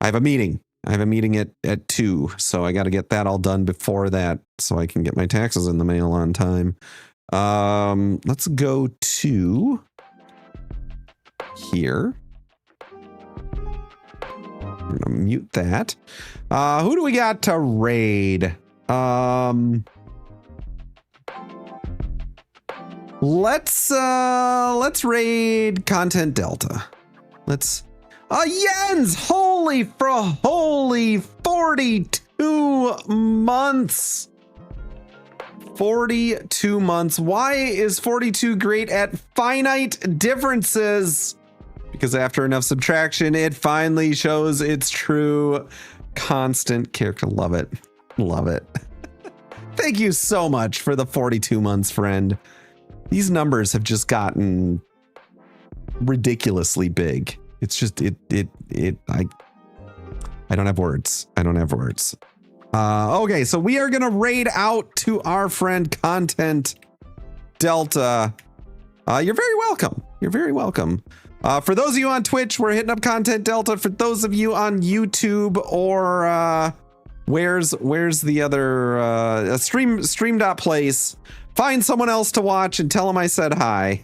have a meeting. I have a meeting at 2. So I got to get that all done before that so I can get my taxes in the mail on time. Let's go to here. I'm gonna mute that. Who do we got to raid? Let's raid Content Delta. Let's Jens! Holy 42 months. 42 months. Why is 42 great at finite differences? Because after enough subtraction, it finally shows its true constant character. Love it. Love it. Thank you so much for the 42 months, friend. These numbers have just gotten ridiculously big. It's just, I don't have words. I don't have words. Okay, so we are going to raid out to our friend Content Delta. You're very welcome. You're very welcome. For those of you on Twitch, we're hitting up Content Delta. For those of you on YouTube or where's the other stream.place, find someone else to watch and tell them I said hi.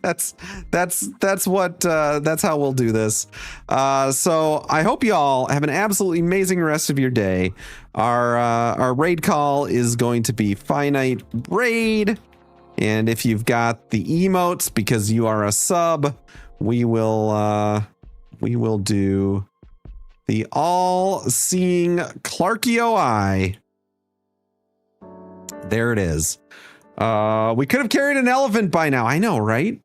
That's how we'll do this. So I hope you all have an absolutely amazing rest of your day. Our raid call is going to be Finite Raid. And if you've got the emotes because you are a sub, we will do the all-seeing Clarkio eye. There it is. We could have carried an elephant by now. I know, right?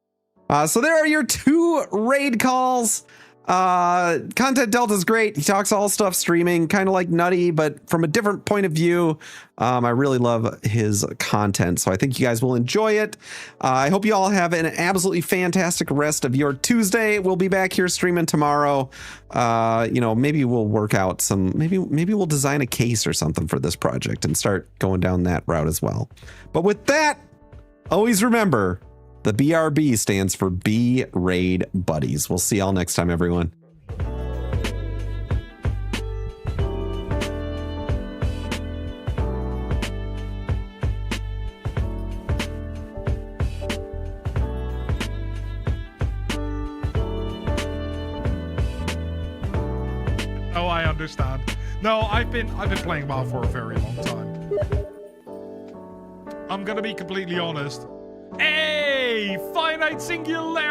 So there are your 2 raid calls. Content Delta's great. He talks all stuff streaming, kind of like Nutty, but from a different point of view. I really love his content, so I think you guys will enjoy it. I hope you all have an absolutely fantastic rest of your Tuesday. We'll be back here streaming tomorrow. You know, maybe we'll work out some, maybe we'll design a case or something for this project and start going down that route as well. But with that, always remember, the BRB stands for B Raid Buddies. We'll see y'all next time, everyone. Oh, I understand. No, I've been playing WoW for a very long time. I'm gonna be completely honest. Hey, finite singularity.